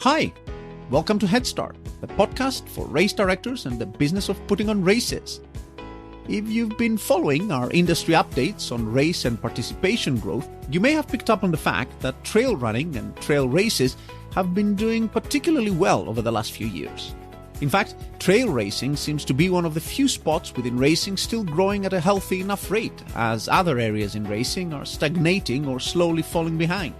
Hi, welcome to Head Start, the podcast for race directors and the business of putting on races. If you've been following our industry updates on race and participation growth, you may have picked up on the fact that trail running and trail races have been doing particularly well over the last few years. In fact, trail racing seems to be one of the few spots within racing still growing at a healthy enough rate, as other areas in racing are stagnating or slowly falling behind.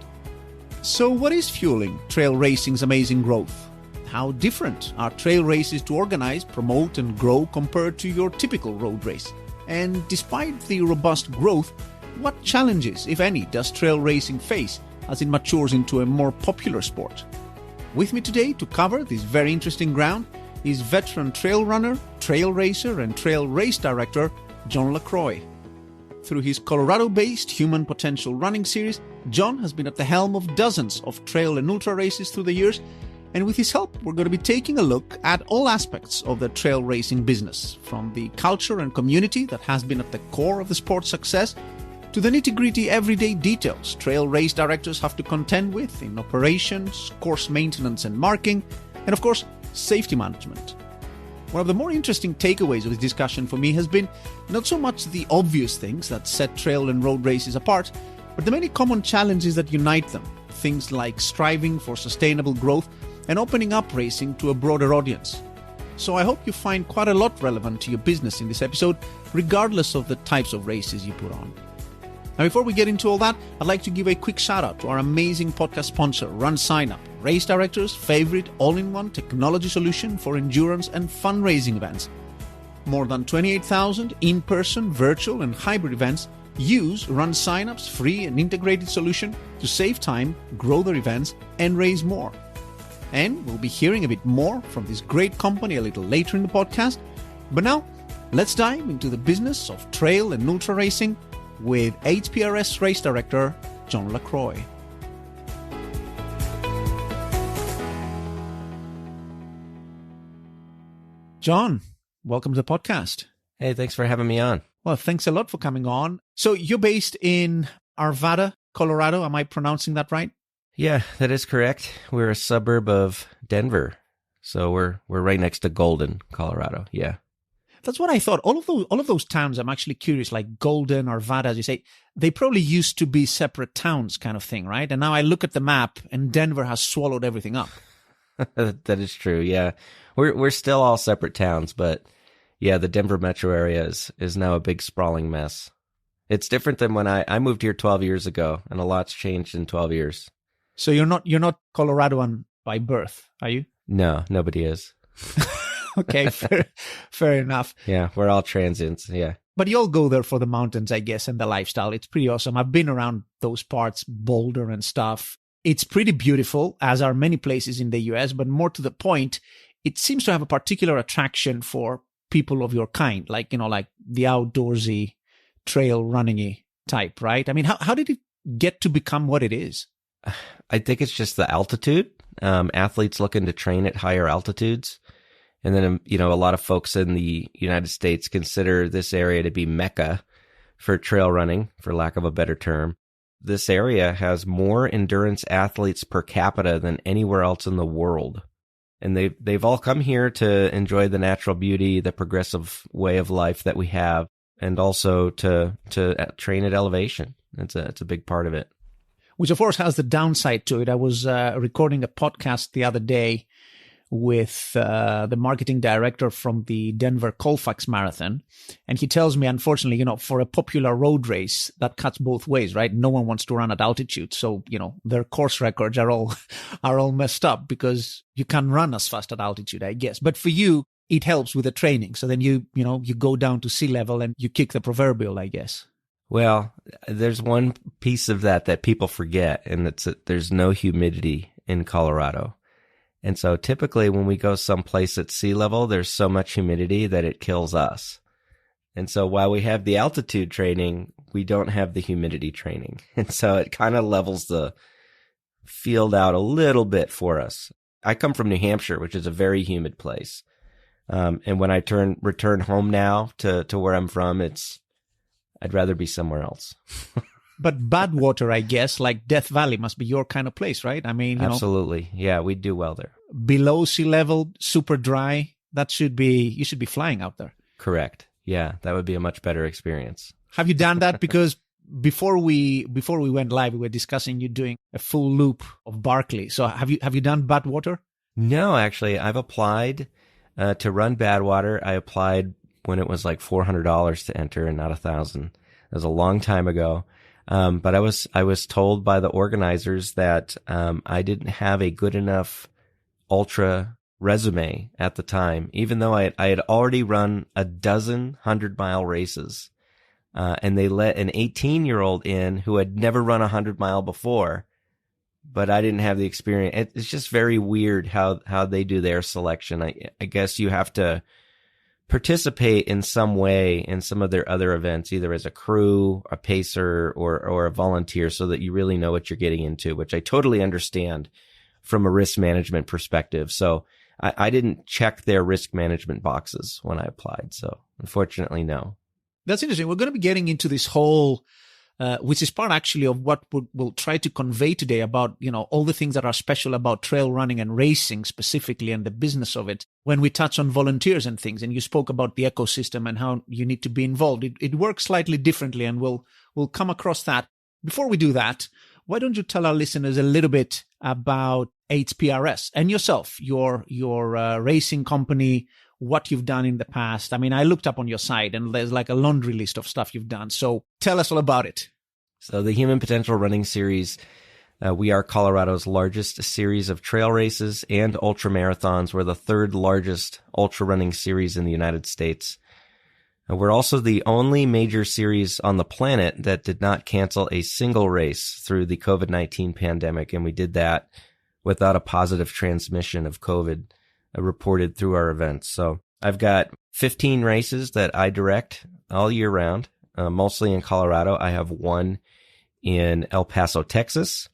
So what is fueling trail racing's amazing growth? How different are trail races to organize, promote and grow compared to your typical road race? And despite the robust growth, what challenges, if any, does trail racing face as it matures into a more popular sport? With me today to cover this very interesting ground is veteran trail runner, trail racer and trail race director John LaCroix. Through his Colorado-based Human Potential running series, John has been at the helm of dozens of trail and ultra races through the years, and with his help, we're going to be taking a look at all aspects of the trail racing business, from the culture and community that has been at the core of the sport's success, to the nitty-gritty everyday details trail race directors have to contend with in operations, course maintenance and marking, and of course, safety management. One of the more interesting takeaways of this discussion for me has been not so much the obvious things that set trail and road races apart, but the many common challenges that unite them. Things like striving for sustainable growth and opening up racing to a broader audience. So I hope you find quite a lot relevant to your business in this episode, regardless of the types of races you put on. Now, before we get into all that, I'd like to give a quick shout out to our amazing podcast sponsor, RunSignup, race directors' favorite all-in-one technology solution for endurance and fundraising events. More than 28,000 in-person, virtual, and hybrid events use RunSignup's free and integrated solution to save time, grow their events, and raise more. And we'll be hearing a bit more from this great company a little later in the podcast. But now, let's dive into the business of trail and ultra racing with HPRS race director John LaCroix. John, welcome to the podcast. Hey, thanks for having me on. Well, thanks a lot for coming on. So you're based in Arvada, Colorado. Am I pronouncing that right? Yeah, that is correct. We're a suburb of Denver. So we're right next to Golden, Colorado. Yeah. That's what I thought. All of those towns, I'm actually curious, like Golden, Arvada, as you say, they probably used to be separate towns kind of thing, right? And now I look at the map and Denver has swallowed everything up. That is true. Yeah. We're still all separate towns, but yeah, the Denver metro area is now a big sprawling mess. It's different than when I moved here 12 years ago, and a lot's changed in 12 years. So you're not Coloradoan by birth, are you? No, nobody is. Okay, fair enough. Yeah, we're all transients, yeah. But you all go there for the mountains, I guess, and the lifestyle. It's pretty awesome. I've been around those parts, Boulder and stuff. It's pretty beautiful, as are many places in the US, but more to the point, it seems to have a particular attraction for people of your kind, like the outdoorsy, trail running-y type, right? I mean, how did it get to become what it is? I think it's just the altitude. Athletes looking to train at higher altitudes. And then, a lot of folks in the United States consider this area to be Mecca for trail running, for lack of a better term. This area has more endurance athletes per capita than anywhere else in the world. And they've all come here to enjoy the natural beauty, the progressive way of life that we have, and also to train at elevation. It's a big part of it. Which, of course, has the downside to it. I was recording a podcast the other day with the marketing director from the Denver Colfax Marathon. And he tells me, unfortunately, for a popular road race, that cuts both ways, right? No one wants to run at altitude. So, their course records are all messed up because you can't run as fast at altitude, I guess. But for you, it helps with the training. So then you go down to sea level and you kick the proverbial, I guess. Well, there's one piece of that people forget, and there's no humidity in Colorado. And so typically when we go someplace at sea level, there's so much humidity that it kills us. And so while we have the altitude training, we don't have the humidity training. And so it kind of levels the field out a little bit for us. I come from New Hampshire, which is a very humid place. And when I return home now to where I'm from, I'd rather be somewhere else. But Badwater, I guess, like Death Valley, must be your kind of place, right? I mean, Absolutely. Yeah, we do well there. Below sea level, super dry. You should be flying out there. Correct. Yeah, that would be a much better experience. Have you done that? Because before we went live, we were discussing you doing a full loop of Barkley. So have you done Badwater? No, actually, I've applied to run Badwater. I applied when it was like $400 to enter and not $1,000. It was a long time ago. But I was told by the organizers that I didn't have a good enough ultra resume at the time, even though I had already run a dozen 100-mile races. And they let an 18-year-old in who had never run a 100-mile before, but I didn't have the experience. It's just very weird how they do their selection. I guess you have to participate in some way in some of their other events, either as a crew, a pacer, or a volunteer, so that you really know what you're getting into, which I totally understand from a risk management perspective. So I didn't check their risk management boxes when I applied. So unfortunately, no. That's interesting. We're going to be getting into this whole, which is part actually of what we'll try to convey today about, all the things that are special about trail running and racing specifically and the business of it when we touch on volunteers and things. And you spoke about the ecosystem and how you need to be involved. It works slightly differently, and we'll come across that. Before we do that, why don't you tell our listeners a little bit about HPRS and yourself, your racing company, what you've done in the past. I mean, I looked up on your site and there's like a laundry list of stuff you've done. So tell us all about it. So the Human Potential Running Series, we are Colorado's largest series of trail races and ultra marathons. We're the third largest ultra running series in the United States. We're also the only major series on the planet that did not cancel a single race through the COVID-19 pandemic. And we did that without a positive transmission of COVID reported through our events. So I've got 15 races that I direct all year round, mostly in Colorado. I have one in El Paso, Texas.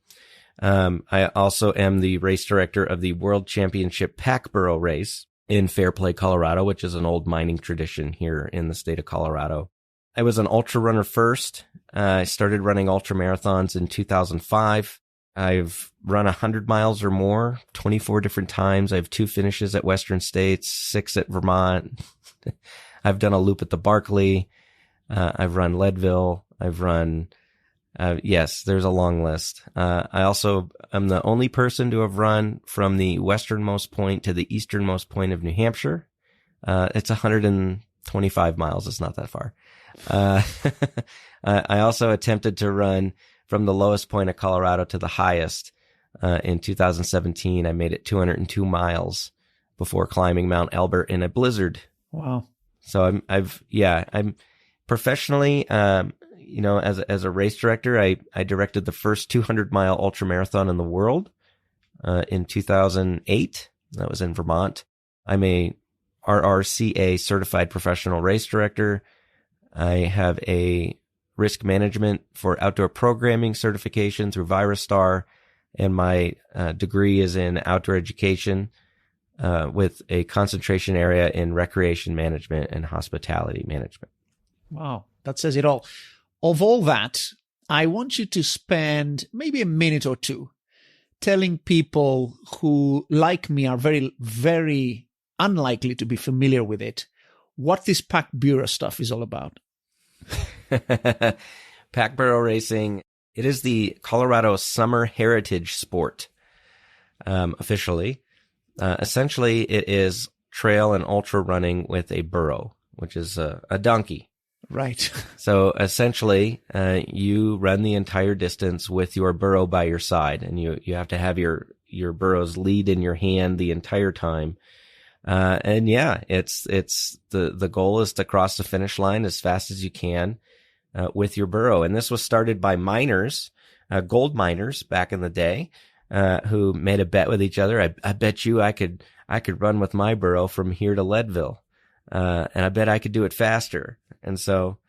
I also am the race director of the World Championship Pack Burro race in Fairplay, Colorado, which is an old mining tradition here in the state of Colorado. I was an ultra runner first. I started running ultra marathons in 2005. I've run 100 miles or more 24 different times. I have 2 finishes at Western States, 6 at Vermont. I've done a loop at the Barkley. I've run Leadville. I've run, yes, there's a long list. I also am the only person to have run from the westernmost point to the easternmost point of New Hampshire. It's 125 miles. It's not that far. I also attempted to run from the lowest point of Colorado to the highest. In 2017, I made it 202 miles before climbing Mount Elbert in a blizzard. Wow. So I'm professionally, as a race director, I directed the first 200-mile ultra marathon in the world, in 2008. That was in Vermont. I'm a RRCA certified professional race director. I have a risk management for outdoor programming certification through Virustar, and my degree is in outdoor education with a concentration area in recreation management and hospitality management. Wow, that says it all. Of all that, I want you to spend maybe a minute or two telling people who, like me, are very, very unlikely to be familiar with it, what this Pack Burro stuff is all about. Pack Burro racing, it is the Colorado summer heritage sport, officially. Essentially, it is trail and ultra running with a burro, which is a donkey. Right. So essentially, you run the entire distance with your burro by your side, and you have to have your burro's lead in your hand the entire time. And yeah, it's the goal is to cross the finish line as fast as you can, with your burro. And this was started by miners, gold miners back in the day, who made a bet with each other. I bet you I could run with my burro from here to Leadville. And I bet I could do it faster. And so,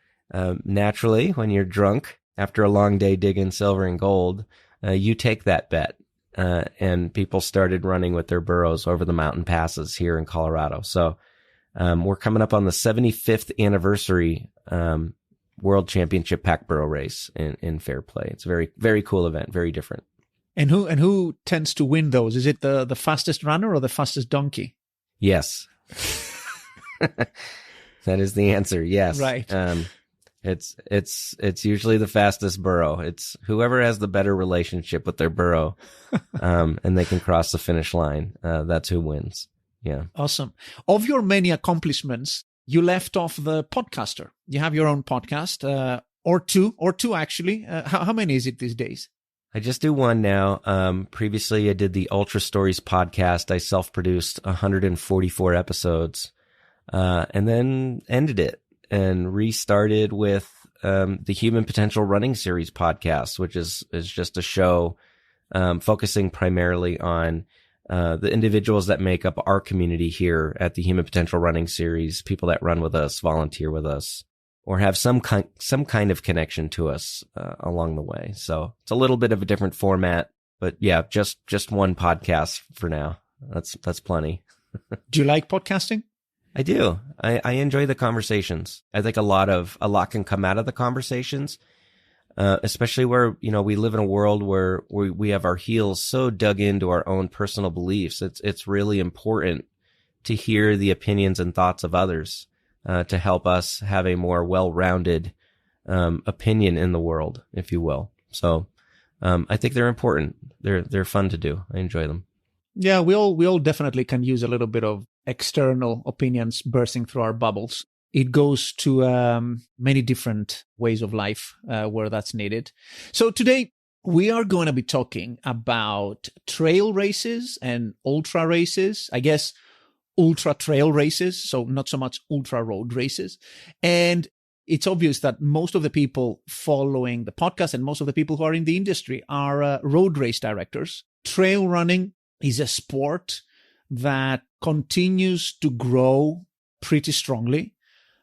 naturally, when you're drunk after a long day digging silver and gold, you take that bet. And people started running with their burros over the mountain passes here in Colorado. So, we're coming up on the 75th anniversary, World Championship Pack Burro race in Fairplay. It's a very, very cool event, very different. And who tends to win those? Is it the fastest runner or the fastest donkey? Yes. That is the answer. Yes. Right. It's usually the fastest burro. It's whoever has the better relationship with their burro, and they can cross the finish line. That's who wins. Yeah. Awesome. Of your many accomplishments, you left off the podcaster. You have your own podcast, or two actually. How many is it these days? I just do one now. Previously I did the Ultra Stories podcast. I self-produced 144 episodes, and then ended it and restarted with, the Human Potential Running Series podcast, which is just a show, focusing primarily on, the individuals that make up our community here at the Human Potential Running Series, people that run with us, volunteer with us, or have some kind of connection to us, along the way. So it's a little bit of a different format, but yeah, just one podcast for now. That's plenty. Do you like podcasting? I do. I enjoy the conversations. I think a lot can come out of the conversations, especially where, we live in a world where we have our heels so dug into our own personal beliefs. It's really important to hear the opinions and thoughts of others, to help us have a more well-rounded, opinion in the world, if you will. So, I think they're important. They're fun to do. I enjoy them. Yeah, we all definitely can use a little bit of external opinions bursting through our bubbles. It goes to many different ways of life where that's needed. So today we are going to be talking about trail races and ultra races. I guess ultra trail races, so not so much ultra road races. And it's obvious that most of the people following the podcast and most of the people who are in the industry are road race directors. Trail running is a sport that continues to grow pretty strongly.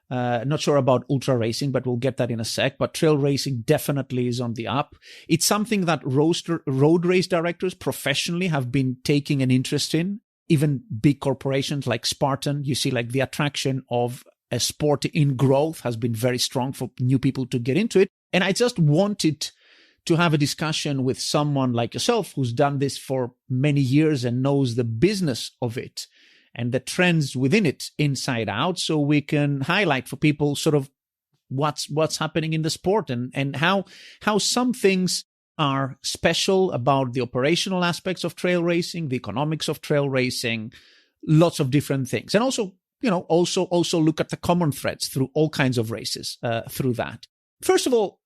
Not sure about ultra racing, but we'll get that in a sec. But trail racing definitely is on the up. It's something that road race directors professionally have been taking an interest in. Even big corporations like Spartan, you see like the attraction of a sport in growth has been very strong for new people to get into it. And I just wanted to have a discussion with someone like yourself who's done this for many years and knows the business of it and the trends within it inside out, so we can highlight for people sort of what's happening in the sport and how some things are special about the operational aspects of trail racing, the economics of trail racing, lots of different things. And also, also look at the common threads through all kinds of races through that. First of all,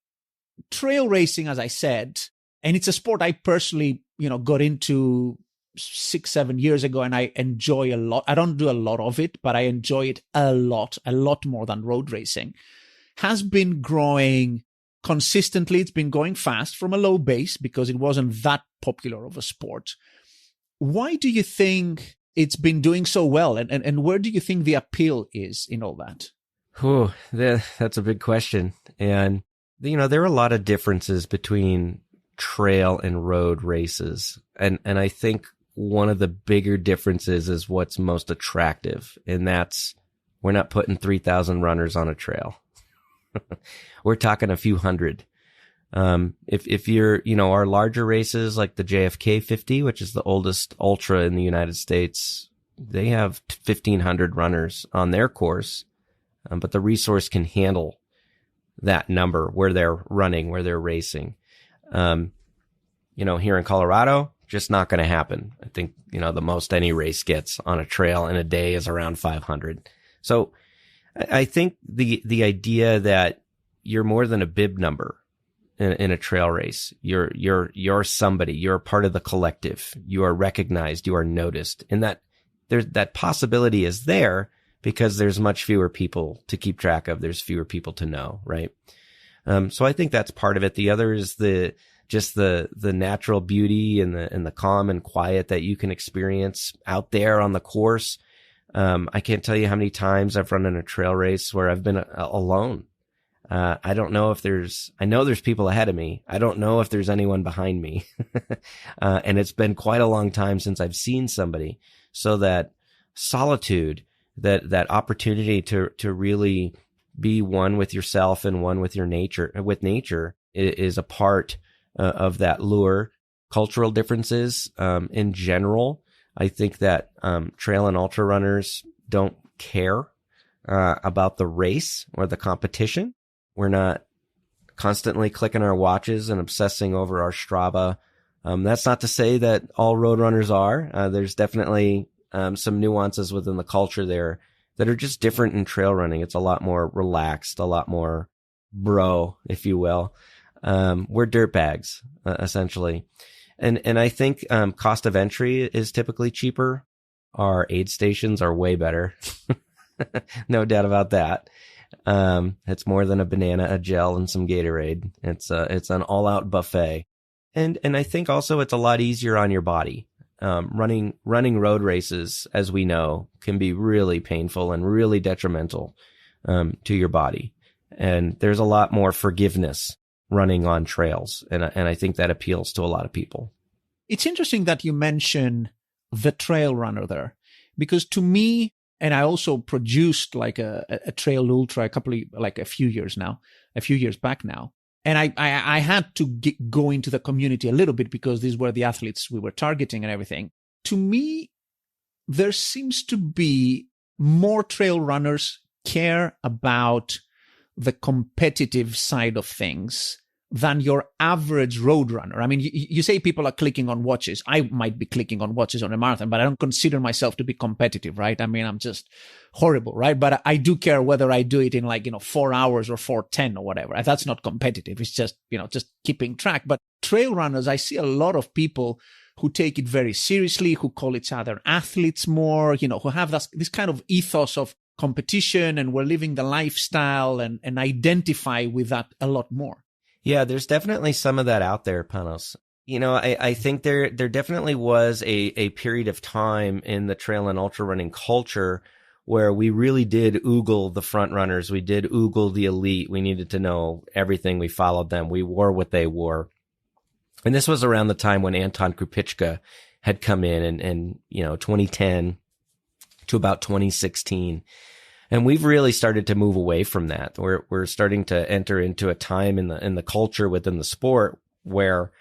trail racing, as I said, and it's a sport I personally, got into 6-7 years ago, and I enjoy a lot. I don't do a lot of it, but I enjoy it a lot more than road racing. Has been growing consistently. It's been going fast from a low base because it wasn't that popular of a sport. Why do you think it's been doing so well? And where do you think the appeal is in all that? Oh, that's a big question. And there are a lot of differences between trail and road races. And I think one of the bigger differences is what's most attractive. And that's, we're not putting 3,000 runners on a trail. We're talking a few hundred. If you're, our larger races like the JFK 50, which is the oldest ultra in the United States, they have 1,500 runners on their course. But the resource can handle that number where they're running, where they're racing. Here in Colorado, just not going to happen. I think, the most any race gets on a trail in a day is around 500. So I think the idea that you're more than a bib number in a trail race, you're somebody, you're a part of the collective, you are recognized, you are noticed, and that possibility is there because there's much fewer people to keep track of. There's fewer people to know, right? So I think that's part of it. The other is the natural beauty and the calm and quiet that you can experience out there on the course. I can't tell you how many times I've run in a trail race where I've been alone. I don't know if I know there's people ahead of me. I don't know if there's anyone behind me. And it's been quite a long time since I've seen somebody. So that solitude, that opportunity to really be one with yourself and one with nature is a part of that lure. Cultural differences, in general, I think that, trail and ultra runners don't care, about the race or the competition. We're not constantly clicking our watches and obsessing over our Strava. That's not to say that all road runners are. There's definitely, some nuances within the culture there that are just different in trail running. It's a lot more relaxed, a lot more bro, if you will. We're dirtbags, essentially. And I think, cost of entry is typically cheaper. Our aid stations are way better. No doubt about that. It's more than a banana, a gel, and some Gatorade. It's an all-out buffet. And I think also it's a lot easier on your body. Running road races, as we know, can be really painful and really detrimental, to your body. And there's a lot more forgiveness running on trails. And I think that appeals to a lot of people. It's interesting that you mention the trail runner there, because to me, and I also produced like a trail ultra a few years back now. And I had to go into the community a little bit because these were the athletes we were targeting and everything. To me, there seems to be more trail runners care about the competitive side of things than your average road runner. I mean, you say people are clicking on watches. I might be clicking on watches on a marathon, but I don't consider myself to be competitive, right? I mean, I'm just horrible, right? But I do care whether I do it in 4 hours or 4:10 or whatever. That's not competitive. It's just, just keeping track. But trail runners, I see a lot of people who take it very seriously, who call each other athletes more, who have this kind of ethos of competition, and we're living the lifestyle and identify with that a lot more. Yeah, there's definitely some of that out there, Panos. I think there definitely was a period of time in the trail and ultra running culture where we really did oogle the front runners. We did oogle the elite. We needed to know everything. We followed them. We wore what they wore. And this was around the time when Anton Krupicka had come in 2010 to about 2016. And we've really started to move away from that. We're starting to enter into a time in the culture within the sport where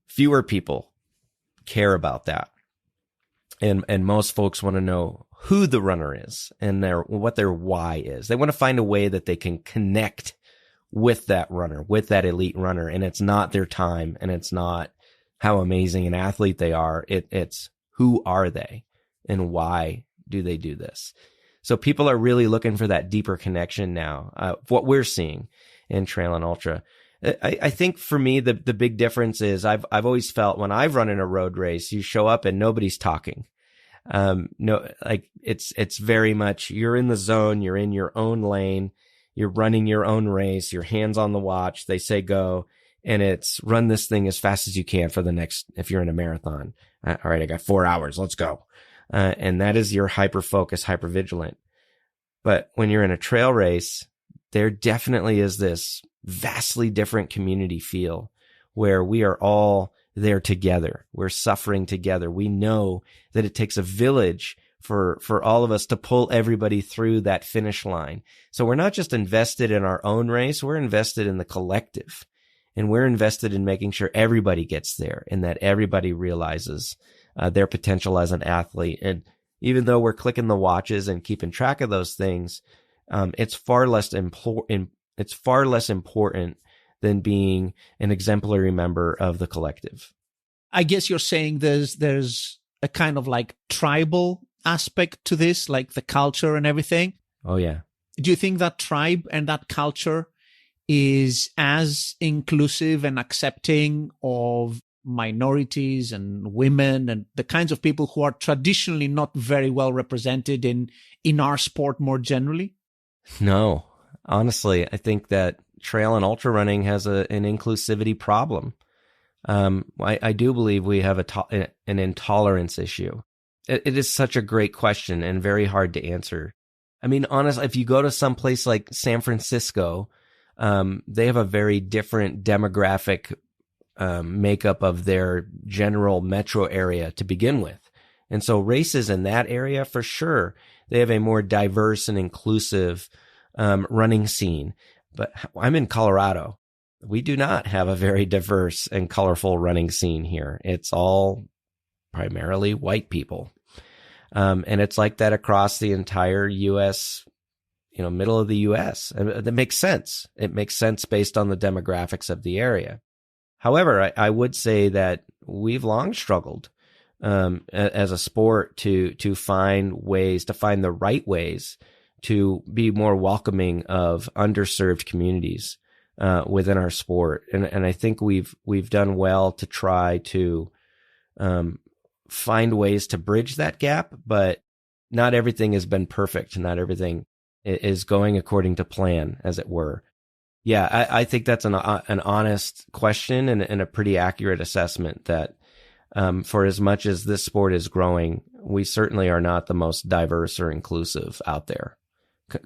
fewer people care about that. And most folks want to know who the runner is and what their why is. They want to find a way that they can connect with that runner, with that elite runner. And it's not their time, and it's not how amazing an athlete they are. It's who are they and why do they do this? So people are really looking for that deeper connection now, what we're seeing in trail and ultra. I think for me, the big difference is I've always felt when I've run in a road race, you show up and nobody's talking. It's very much, you're in the zone, you're in your own lane, you're running your own race, your hands on the watch, they say go, and it's run this thing as fast as you can for the next, if you're in a marathon. All right, I got 4 hours, let's go. And that is your hyper-focus, hyper-vigilant. But when you're in a trail race, there definitely is this vastly different community feel where we are all there together. We're suffering together. We know that it takes a village for all of us to pull everybody through that finish line. So we're not just invested in our own race, we're invested in the collective. And we're invested in making sure everybody gets there and that everybody realizes their potential as an athlete. And even though we're clicking the watches and keeping track of those things, it's far less important than being an exemplary member of the collective. I guess you're saying there's a kind of tribal aspect to this, like the culture and everything. Oh, yeah. Do you think that tribe and that culture is as inclusive and accepting of minorities and women and the kinds of people who are traditionally not very well represented in our sport more generally? No, honestly, I think that trail and ultra running has an inclusivity problem. I do believe we have an intolerance issue. It is such a great question and very hard to answer. I mean, honestly, if you go to some place like San Francisco, they have a very different demographic makeup of their general metro area to begin with. And so races in that area, for sure, they have a more diverse and inclusive running scene. But I'm in Colorado. We do not have a very diverse and colorful running scene here. It's all primarily white people. And it's like that across the entire U.S., middle of the U.S. That makes sense. It makes sense based on the demographics of the area. However, I would say that we've long struggled as a sport to find the right ways to be more welcoming of underserved communities within our sport. And I think we've done well to try to find ways to bridge that gap, but not everything has been perfect. Not everything is going according to plan, as it were. Yeah, I think that's an honest question and a pretty accurate assessment that for as much as this sport is growing, we certainly are not the most diverse or inclusive out there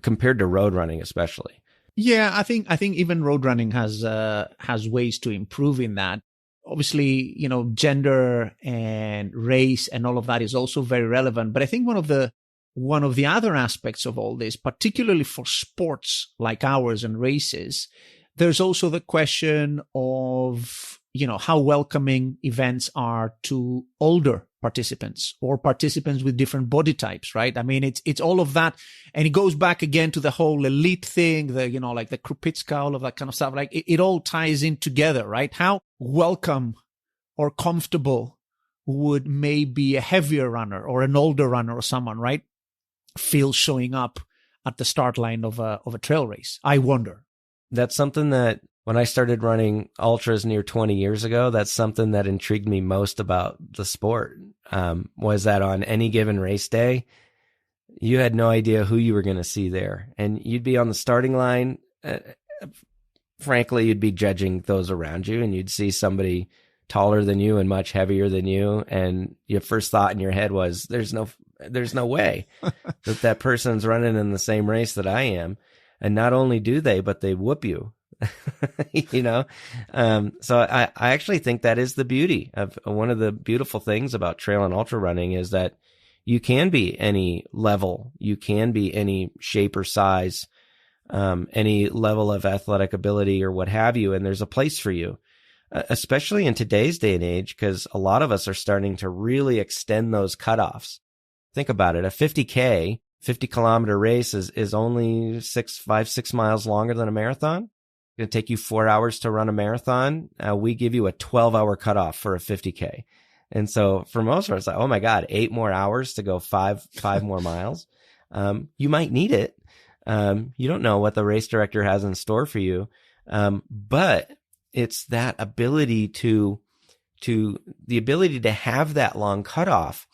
compared to road running, especially. Yeah, I think even road running has ways to improve in that. Obviously, gender and race and all of that is also very relevant. But I think one of the other aspects of all this, particularly for sports like ours and races, there's also the question of, how welcoming events are to older participants or participants with different body types, right? I mean, it's all of that. And it goes back again to the whole elite thing, like the Krupicka, all of that kind of stuff. Like it all ties in together, right? How welcome or comfortable would maybe a heavier runner or an older runner or someone, right, feel showing up at the start line of a trail race? I wonder. That's something that when I started running ultras near 20 years ago, that's something that intrigued me most about the sport, was that on any given race day, you had no idea who you were going to see there. And you'd be on the starting line. Frankly, you'd be judging those around you, and you'd see somebody taller than you and much heavier than you. And your first thought in your head was, there's no way that person's running in the same race that I am. And not only do they, but they whoop you. So I actually think that is the beauty of one of the beautiful things about trail and ultra running is that you can be any level, you can be any shape or size, any level of athletic ability or what have you. And there's a place for you, especially in today's day and age, because a lot of us are starting to really extend those cutoffs. Think about it. A 50K, 50-kilometer race is only 6 miles longer than a marathon. It's going to take you 4 hours to run a marathon. We give you a 12-hour cutoff for a 50K. And so for most of us, like, oh my God, 8 more hours to go five more miles. You might need it. You don't know what the race director has in store for you. But it's that ability to have that long cutoff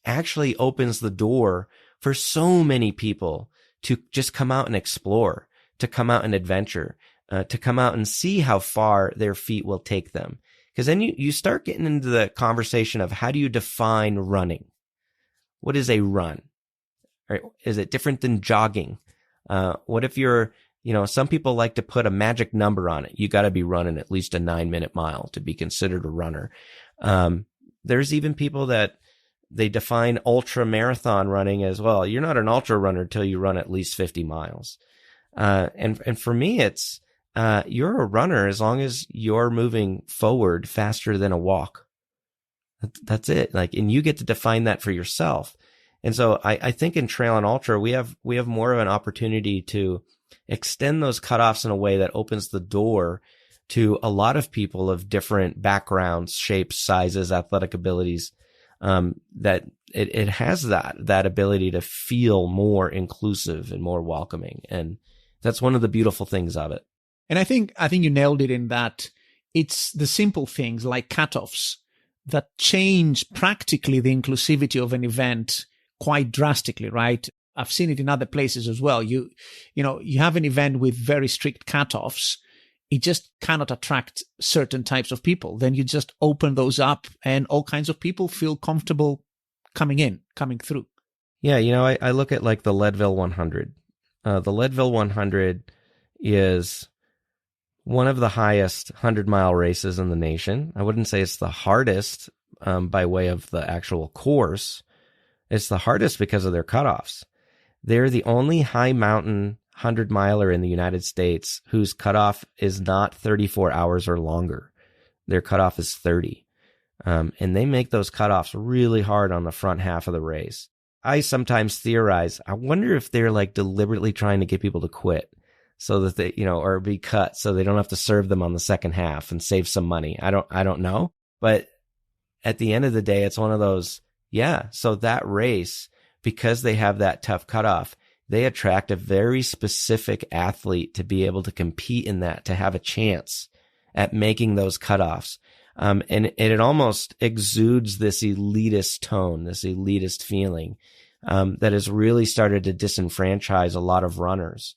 actually opens the door for so many people to just come out and explore, to come out and adventure, to come out and see how far their feet will take them. Because then you start getting into the conversation of how do you define running? What is a run? Right? Is it different than jogging? What if you're, some people like to put a magic number on it. You got to be running at least a 9-minute mile to be considered a runner. There's even people that they define ultra marathon running as well. You're not an ultra runner till you run at least 50 miles. And for me, it's, you're a runner as long as you're moving forward faster than a walk. That's it. And you get to define that for yourself. And so I think in trail and ultra, we have more of an opportunity to extend those cutoffs in a way that opens the door to a lot of people of different backgrounds, shapes, sizes, athletic abilities, that it has that ability to feel more inclusive and more welcoming. And that's one of the beautiful things of it. And I think you nailed it in that it's the simple things like cutoffs that change practically the inclusivity of an event quite drastically, right? I've seen it in other places as well. You have an event with very strict cutoffs. It just cannot attract certain types of people. Then you just open those up and all kinds of people feel comfortable coming through. Yeah. I look at like the Leadville 100. The Leadville 100 is one of the highest 100-mile races in the nation. I wouldn't say it's the hardest by way of the actual course. It's the hardest because of their cutoffs. They're the only high mountain 100-miler in the United States whose cutoff is not 34 hours or longer. Their cutoff is 30. And they make those cutoffs really hard on the front half of the race. I sometimes theorize, I wonder if they're like deliberately trying to get people to quit so that they, or be cut so they don't have to serve them on the second half and save some money. I don't know. But at the end of the day, it's one of those, so that race, because they have that tough cutoff, they attract a very specific athlete to be able to compete in that, to have a chance at making those cutoffs. And it almost exudes this elitist tone, this elitist feeling, that has really started to disenfranchise a lot of runners,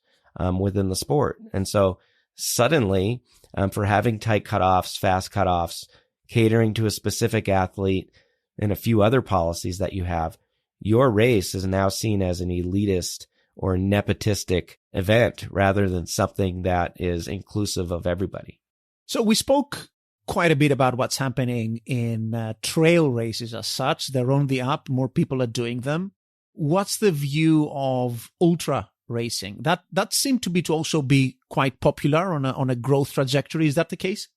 within the sport. And so suddenly, for having tight cutoffs, fast cutoffs, catering to a specific athlete, and a few other policies that you have, your race is now seen as an elitist or nepotistic event rather than something that is inclusive of everybody. So we spoke quite a bit about what's happening in trail races as such. They're on the up. More people are doing them. What's the view of ultra racing? That seemed to also be quite popular on a growth trajectory. Is that the case?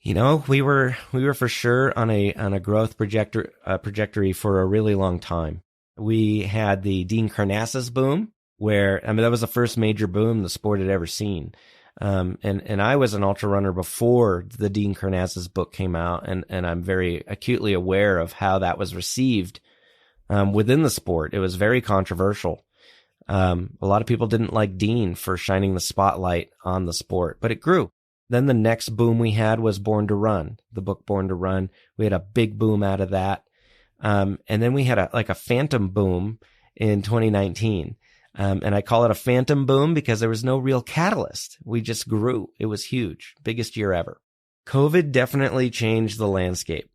We were for sure on a growth trajectory for a really long time. We had the Dean Karnazes boom, where that was the first major boom the sport had ever seen. And I was an ultra runner before the Dean Karnazes book came out, and I'm very acutely aware of how that was received within the sport. It was very controversial. A lot of people didn't like Dean for shining the spotlight on the sport, but it grew. Then the next boom we had was Born to Run, the book Born to Run. We had a big boom out of that. And then we had a phantom boom in 2019. And I call it a phantom boom because there was no real catalyst. We just grew. It was huge. Biggest year ever. COVID definitely changed the landscape.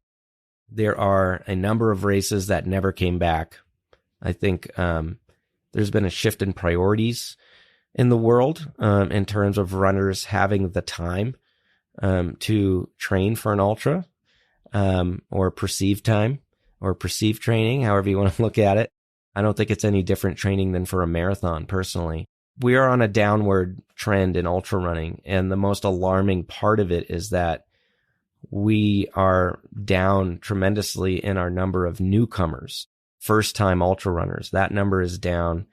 There are a number of races that never came back. I think there's been a shift in priorities in the world in terms of runners having the time to train for an ultra, or perceived time, or perceived training, however you want to look at it. I don't think it's any different training than for a marathon, personally. We are on a downward trend in ultra running, and the most alarming part of it is that we are down tremendously in our number of newcomers, first-time ultra runners. That number is down.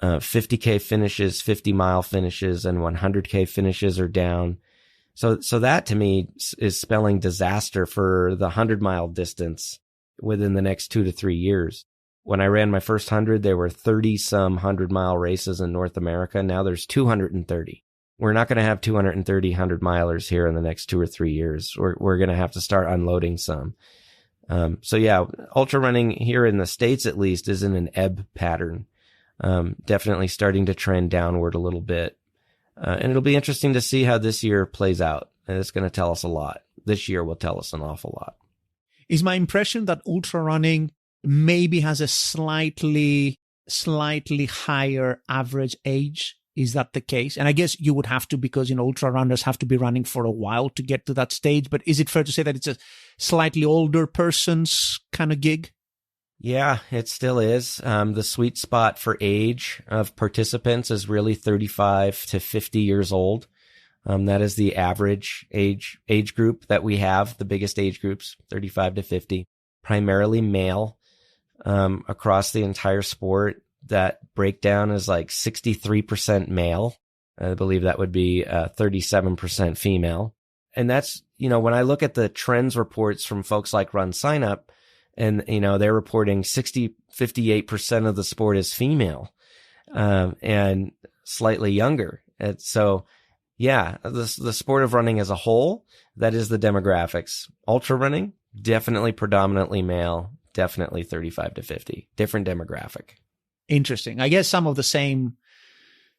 50K finishes, 50-mile finishes, and 100K finishes are down. So that to me is spelling disaster for the 100-mile distance within the next 2 to 3 years. When I ran my first 100, there were 30-some 100-mile races in North America. Now there's 230. We're not going to have 230 100-milers here in the next 2 or 3 years. We're going to have to start unloading some. Ultra running here in the States, at least, is in an ebb pattern. Definitely starting to trend downward a little bit. And it'll be interesting to see how this year plays out. And it's going to tell us a lot. This year will tell us an awful lot. Is my impression that ultra running maybe has a slightly higher average age? Is that the case? And I guess you would have to, because, ultra runners have to be running for a while to get to that stage. But is it fair to say that it's a slightly older person's kind of gig? Yeah, it still is. The sweet spot for age of participants is really 35 to 50 years old. That is the average age group that we have, the biggest age groups, 35 to 50, primarily male, across the entire sport. That breakdown is like 63% male. I believe that would be 37% female. And that's, when I look at the trends reports from folks like Run Sign Up, and, they're reporting 58% of the sport is female, and slightly younger. And so, the sport of running as a whole, that is the demographics. Ultra running, definitely predominantly male, definitely 35 to 50, different demographic. Interesting. I guess some of the same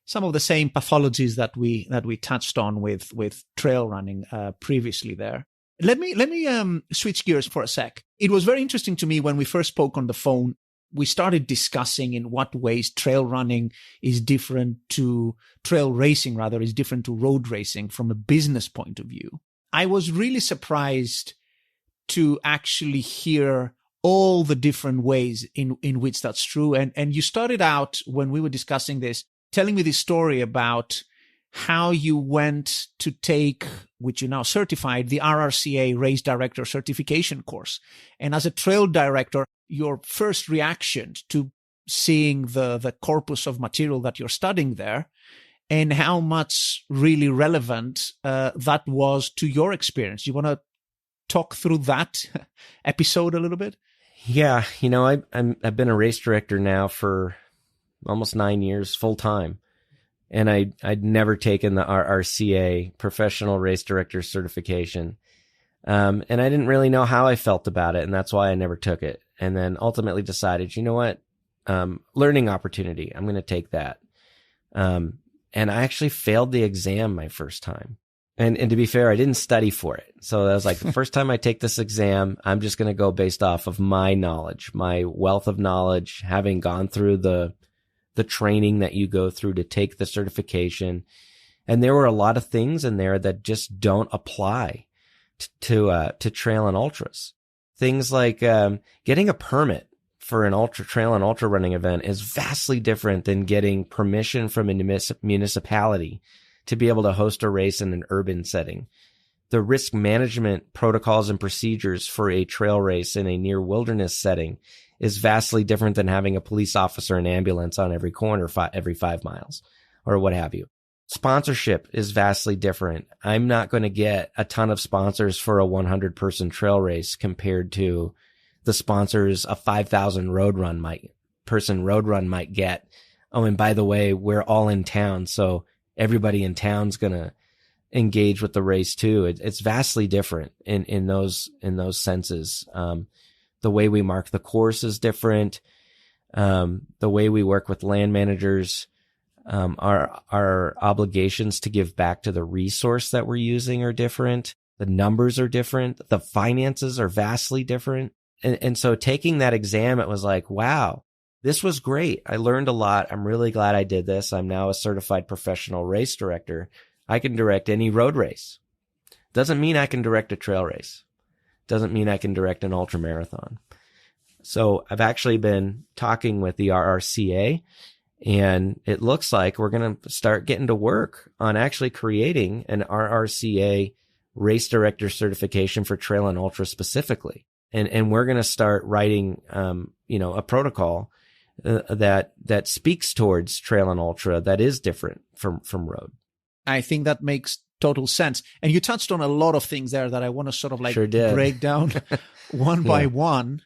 pathologies that we touched on with trail running previously there. Let me switch gears for a sec. It was very interesting to me when we first spoke on the phone. We started discussing in what ways trail racing is different to road racing from a business point of view. I was really surprised to actually hear all the different ways in which that's true. And you started out when we were discussing this telling me this story about how you went to take, which you now certified, the RRCA Race Director Certification course. And as a trail director, your first reaction to seeing the corpus of material that you're studying there, and how much really relevant that was to your experience. You want to talk through that episode a little bit? Yeah, I've been a race director now for almost 9 years full time, and I'd never taken the RRCA Professional Race Director Certification, and I didn't really know how I felt about it, and that's why I never took it. And then ultimately decided, you know what, learning opportunity, I'm going to take that. And I actually failed the exam my first time. And to be fair, I didn't study for it. So I was like, the first time I take this exam, I'm just going to go based off of my knowledge, my wealth of knowledge, having gone through the training that you go through to take the certification. And there were a lot of things in there that just don't apply to trail and ultras. Things like getting a permit for an ultra trail and ultra running event is vastly different than getting permission from a municipality to be able to host a race in an urban setting. The risk management protocols and procedures for a trail race in a near wilderness setting is vastly different than having a police officer and ambulance on every corner every 5 miles or what have you. Sponsorship is vastly different. I'm not going to get a ton of sponsors for a 100-person trail race compared to the sponsors a 5,000 road run might get. Oh, and by the way, we're all in town, so everybody in town's going to engage with the race too. It's vastly different in those senses. The way we mark the course is different. The way we work with land managers, our obligations to give back to the resource that we're using are different. The numbers are different. The finances are vastly different. And so taking that exam, it was like, wow, this was great. I learned a lot. I'm really glad I did this. I'm now a certified professional race director. I can direct any road race. Doesn't mean I can direct a trail race. Doesn't mean I can direct an ultra marathon. So I've actually been talking with the RRCA, and it looks like we're going to start getting to work on actually creating an RRCA race director certification for trail and ultra specifically. And we're going to start writing, a protocol that speaks towards trail and ultra that is different from road. I think that makes total sense. And you touched on a lot of things there that I want to sort of break down one by one.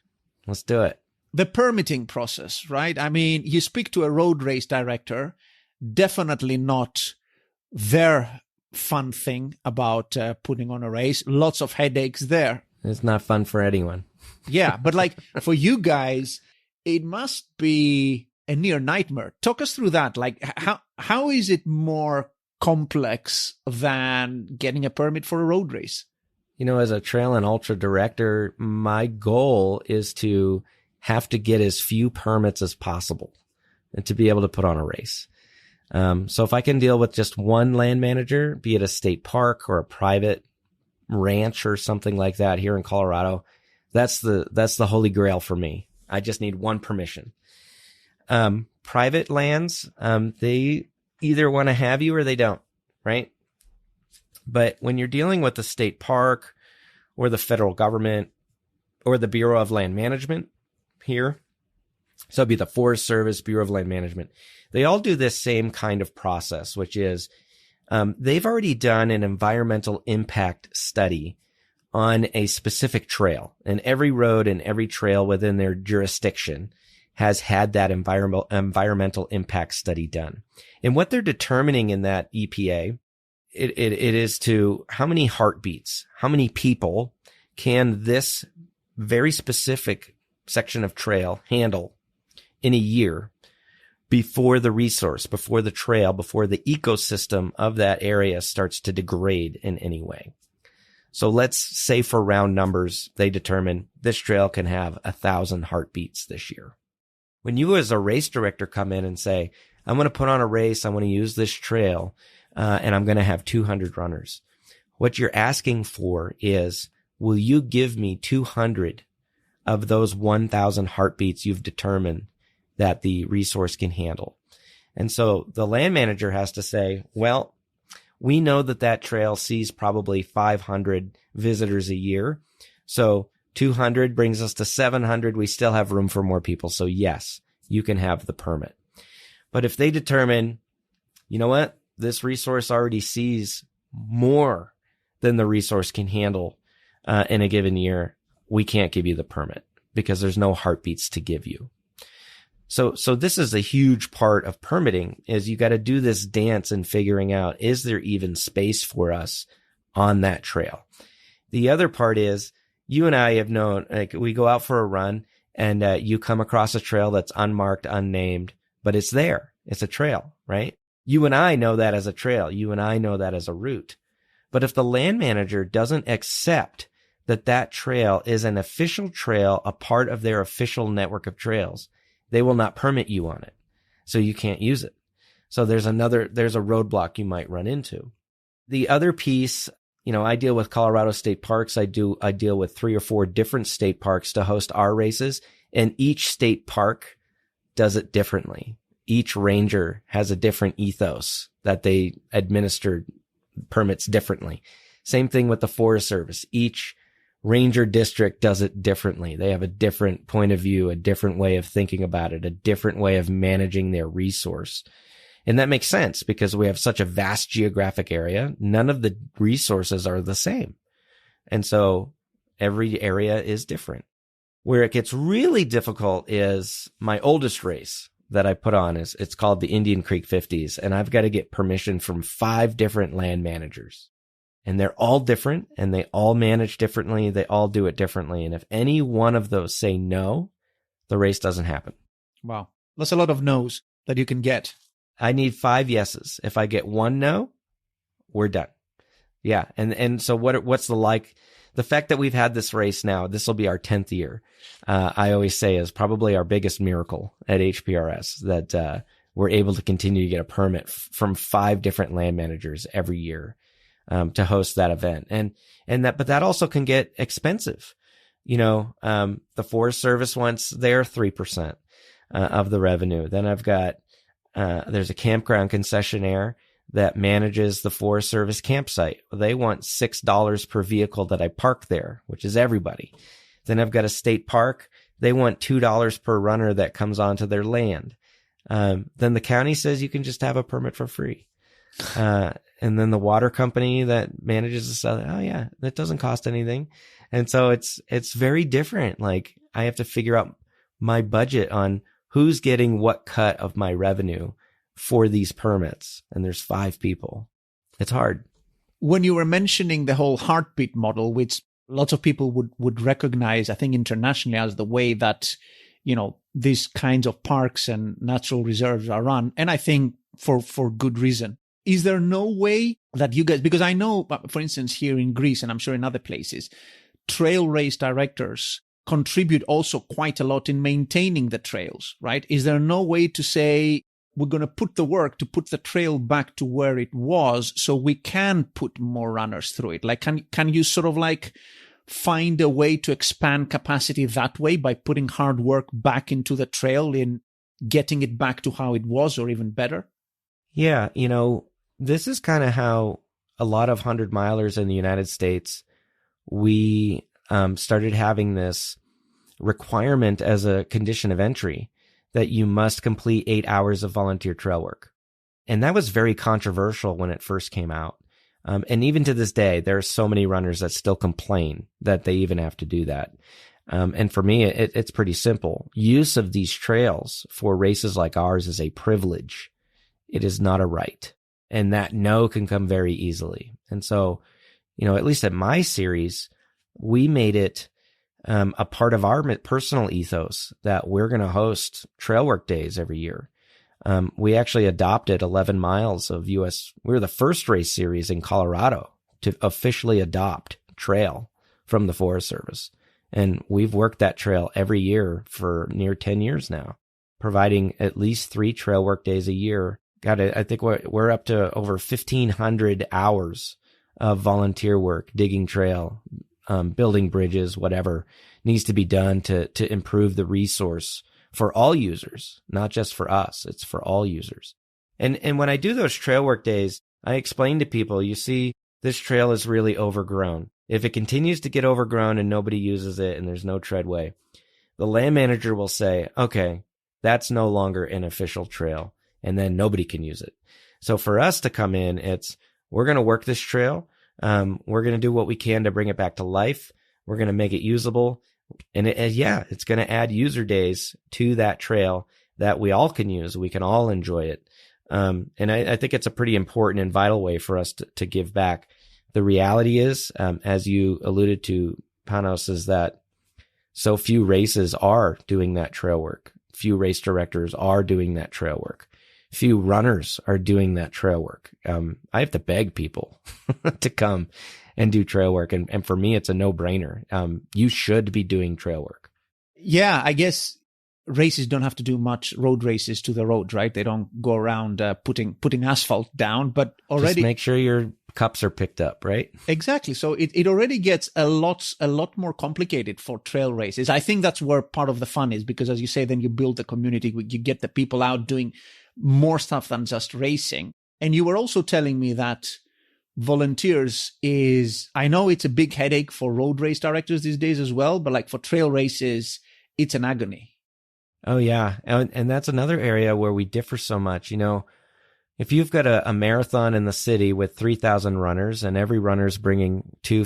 Let's do it. The permitting process, right? I mean, you speak to a road race director, definitely not their fun thing about putting on a race. Lots of headaches there. It's not fun for anyone. Yeah, but like for you guys, it must be a near nightmare. Talk us through that. Like how is it more complex than getting a permit for a road race? As a trail and ultra director, my goal is to have to get as few permits as possible and to be able to put on a race. So if I can deal with just one land manager, be it a state park or a private ranch or something like that here in Colorado, that's the holy grail for me. I just need one permission. Private lands, they either want to have you or they don't, right? But when you're dealing with the state park or the federal government or the Bureau of Land Management here, so it'd be the Forest Service, Bureau of Land Management, they all do this same kind of process, which is they've already done an environmental impact study on a specific trail, and every road and every trail within their jurisdiction has had that environmental impact study done. And what they're determining in that EPA, it is to how many heartbeats, how many people can this very specific section of trail handle in a year before the resource, before the trail, before the ecosystem of that area starts to degrade in any way. So let's say for round numbers, they determine this trail can have 1,000 heartbeats this year. When you as a race director come in and say, I'm going to put on a race, I'm going to use this trail, and I'm going to have 200 runners. What you're asking for is, will you give me 200 of those 1,000 heartbeats you've determined that the resource can handle? And so the land manager has to say, well, we know that that trail sees probably 500 visitors a year. So 200 brings us to 700. We still have room for more people. So yes, you can have the permit. But if they determine, you know what, this resource already sees more than the resource can handle in a given year, we can't give you the permit because there's no heartbeats to give you. So this is a huge part of permitting, is you got to do this dance in figuring out, is there even space for us on that trail? The other part is, you and I have known, like, we go out for a run and you come across a trail that's unmarked, unnamed, but it's there. It's a trail, right? You and I know that as a trail. You and I know that as a route. But if the land manager doesn't accept that that trail is an official trail, a part of their official network of trails, they will not permit you on it. So you can't use it. So there's a roadblock you might run into. The other piece, I deal with Colorado state parks. I deal with 3 or 4 different state parks to host our races, and each state park does it differently. Each ranger has a different ethos that they administer permits differently. Same thing with the Forest Service. Each ranger district does it differently. They have a different point of view, a different way of thinking about it, a different way of managing their resource. And that makes sense because we have such a vast geographic area. None of the resources are the same. And so every area is different. Where it gets really difficult is my oldest race that I put on it's called the Indian Creek 50s. And I've got to get permission from 5 different land managers. And they're all different and they all manage differently. They all do it differently. And if any one of those say no, the race doesn't happen. Wow. That's a lot of no's that you can get. I need 5 yeses. If I get 1 no, we're done. Yeah. And so what's the fact that we've had this race now, this will be our 10th year. I always say is probably our biggest miracle at HPRS that, we're able to continue to get a permit from 5 different land managers every year. To host that event. But that also can get expensive. The Forest Service wants their 3%, of the revenue. Then I've got, there's a campground concessionaire that manages the Forest Service campsite. They want $6 per vehicle that I park there, which is everybody. Then I've got a state park. They want $2 per runner that comes onto their land. Then the county says you can just have a permit for free. And then the water company that manages the stuff, oh yeah, that doesn't cost anything. And so it's very different. Like, I have to figure out my budget on who's getting what cut of my revenue for these permits. And there's 5 people. It's hard. When you were mentioning the whole heartbeat model, which lots of people would recognize, I think internationally, as the way that, these kinds of parks and natural reserves are run. And I think for good reason. Is there no way that you guys, because I know, for instance, here in Greece, and I'm sure in other places, trail race directors contribute also quite a lot in maintaining the trails, right? Is there no way to say, we're going to put the work to put the trail back to where it was so we can put more runners through it? Like, can you sort of like find a way to expand capacity that way by putting hard work back into the trail in getting it back to how it was or even better? Yeah. This is kind of how a lot of 100-milers in the United States, we started having this requirement as a condition of entry that you must complete 8 hours of volunteer trail work. And that was very controversial when it first came out. And even to this day, there are so many runners that still complain that they even have to do that. And for me, it's pretty simple. Use of these trails for races like ours is a privilege. It is not a right. And that no can come very easily. And so, at least at my series, we made it a part of our personal ethos that we're going to host trail work days every year. We actually adopted 11 miles of we were the first race series in Colorado to officially adopt trail from the Forest Service. And we've worked that trail every year for near 10 years now, providing at least 3 trail work days a year. God, I think we're up to over 1,500 hours of volunteer work, digging trail, building bridges, whatever needs to be done to improve the resource for all users, not just for us. It's for all users. And when I do those trail work days, I explain to people, you see, this trail is really overgrown. If it continues to get overgrown and nobody uses it and there's no treadway, the land manager will say, okay, that's no longer an official trail, and then nobody can use it. So for us to come in, we're going to work this trail. We're going to do what we can to bring it back to life. We're going to make it usable. And it's going to add user days to that trail that we all can use. We can all enjoy it. And I think it's a pretty important and vital way for us to give back. The reality is, as you alluded to, Panos, is that so few races are doing that trail work. Few race directors are doing that trail work. Few runners are doing that trail work. I have to beg people to come and do trail work. And for me, it's a no-brainer. You should be doing trail work. Yeah, I guess races don't have to do much, road races to the road, right? They don't go around putting asphalt down, but already... Just make sure your cups are picked up, right? Exactly. So it already gets a lot more complicated for trail races. I think that's where part of the fun is, because as you say, then you build the community, you get the people out doing more stuff than just racing. And you were also telling me that volunteers I know it's a big headache for road race directors these days as well, but like for trail races, it's an agony. Oh, yeah. And that's another area where we differ so much. You know, if you've got a marathon in the city with 3,000 runners and every runner's bringing two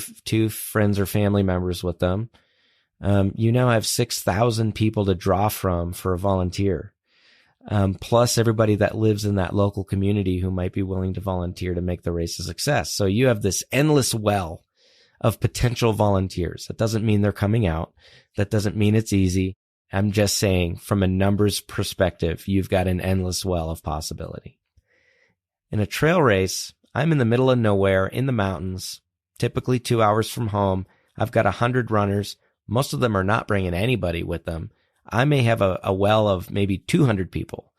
friends or family members with them, you now have 6,000 people to draw from for a volunteer. Plus everybody that lives in that local community who might be willing to volunteer to make the race a success. So you have this endless well of potential volunteers. That doesn't mean they're coming out. That doesn't mean it's easy. I'm just saying from a numbers perspective, you've got an endless well of possibility. In a trail race, I'm in the middle of nowhere in the mountains, typically 2 hours from home. I've got 100 runners. Most of them are not bringing anybody with them. I may have a well of maybe 200 people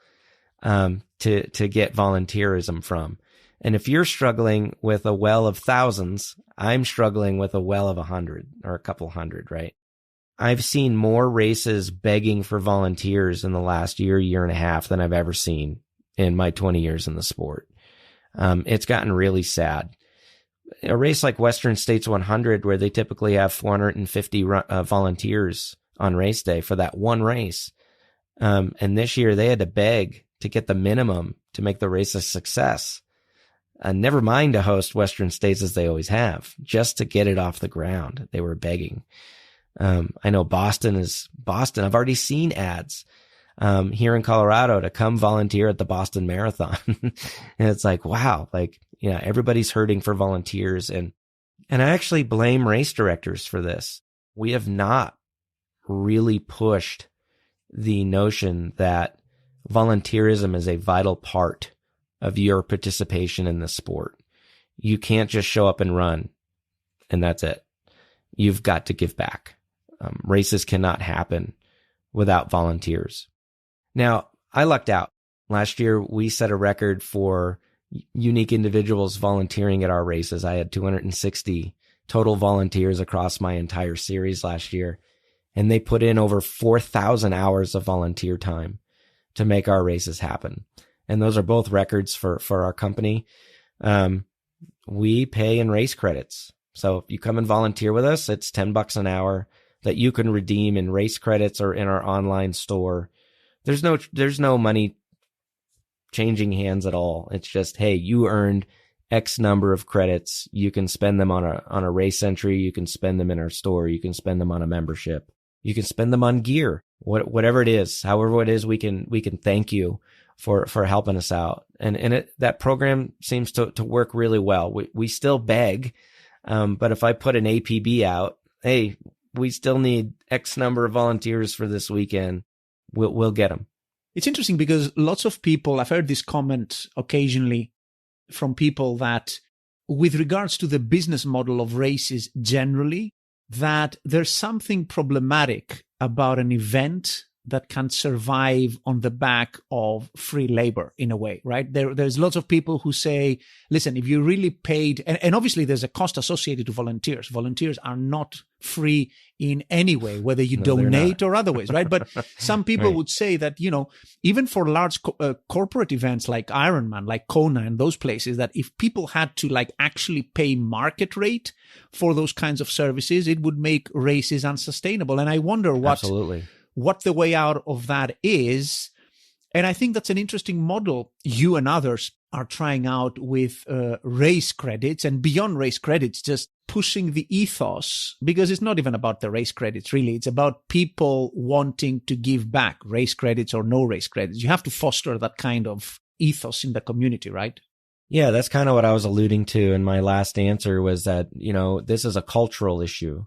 to get volunteerism from. And if you're struggling with a well of thousands, I'm struggling with a well of 100 or a couple hundred, right? I've seen more races begging for volunteers in the last year and a half than I've ever seen in my 20 years in the sport. It's gotten really sad. A race like Western States 100, where they typically have 450 volunteers on race day for that one race. And this year they had to beg to get the minimum to make the race a success. Never mind to host Western States as they always have, just to get it off the ground. They were begging. I know Boston. I've already seen ads, here in Colorado to come volunteer at the Boston Marathon. And it's like, wow, like, yeah, everybody's hurting for volunteers. And I actually blame race directors for this. We have not really pushed the notion that volunteerism is a vital part of your participation in the sport. You can't just show up and run and that's it. You've got to give back. Races cannot happen without volunteers. Now, I lucked out. Last year, we set a record for unique individuals volunteering at our races. I had 260 total volunteers across my entire series last year, and they put in over 4,000 hours of volunteer time to make our races happen. And those are both records for our company. We pay in race credits. So if you come and volunteer with us, it's $10 an hour that you can redeem in race credits or in our online store. There's no money changing hands at all. It's just, hey, you earned X number of credits. You can spend them on a race entry. You can spend them in our store. You can spend them on a membership. You can spend them on gear, whatever it is, however it is, we can thank you for helping us out. And that program seems to work really well. We still beg. But if I put an APB out, hey, we still need X number of volunteers for this weekend, we'll get them. It's interesting because lots of people, I've heard this comment occasionally from people that with regards to the business model of races generally, that there's something problematic about an event that can survive on the back of free labor in a way, right? There's lots of people who say, listen, if you really paid, and obviously there's a cost associated to volunteers. Volunteers are not free in any way, whether you donate or other ways, right? But some people would say that, even for large corporate events like Ironman, like Kona and those places, that if people had to actually pay market rate for those kinds of services, it would make races unsustainable. And I wonder what the way out of that is. And I think that's an interesting model you and others are trying out with race credits, and beyond race credits, just pushing the ethos, because it's not even about the race credits, really. It's about people wanting to give back, race credits or no race credits. You have to foster that kind of ethos in the community, right? Yeah, that's kind of what I was alluding to in my last answer, was that, this is a cultural issue.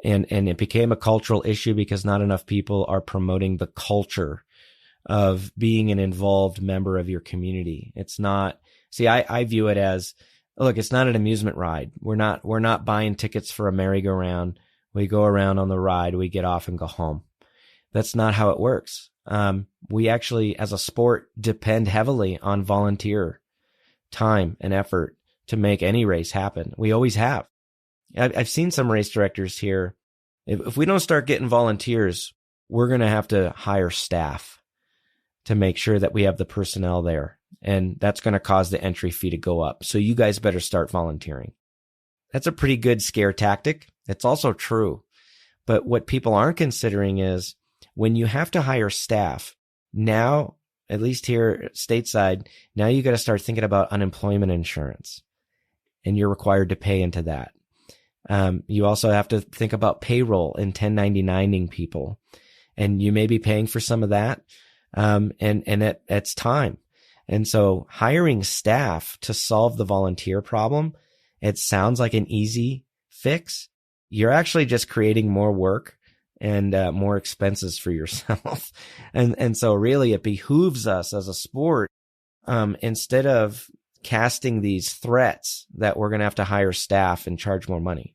And it became a cultural issue because not enough people are promoting the culture of being an involved member of your community. It's not, I view it as, look, it's not an amusement ride. We're not buying tickets for a merry-go-round. We go around on the ride, we get off and go home. That's not how it works. We actually, as a sport, depend heavily on volunteer time and effort to make any race happen. We always have. I've seen some race directors here. If we don't start getting volunteers, we're going to have to hire staff to make sure that we have the personnel there. And that's going to cause the entry fee to go up. So you guys better start volunteering. That's a pretty good scare tactic. It's also true. But what people aren't considering is when you have to hire staff, now, at least here stateside, now you got to start thinking about unemployment insurance. And you're required to pay into that. You also have to think about payroll and 1099ing people. And you may be paying for some of that. And it's time. And so hiring staff to solve the volunteer problem, it sounds like an easy fix. You're actually just creating more work and more expenses for yourself. And so really it behooves us as a sport, instead of casting these threats that we're going to have to hire staff and charge more money,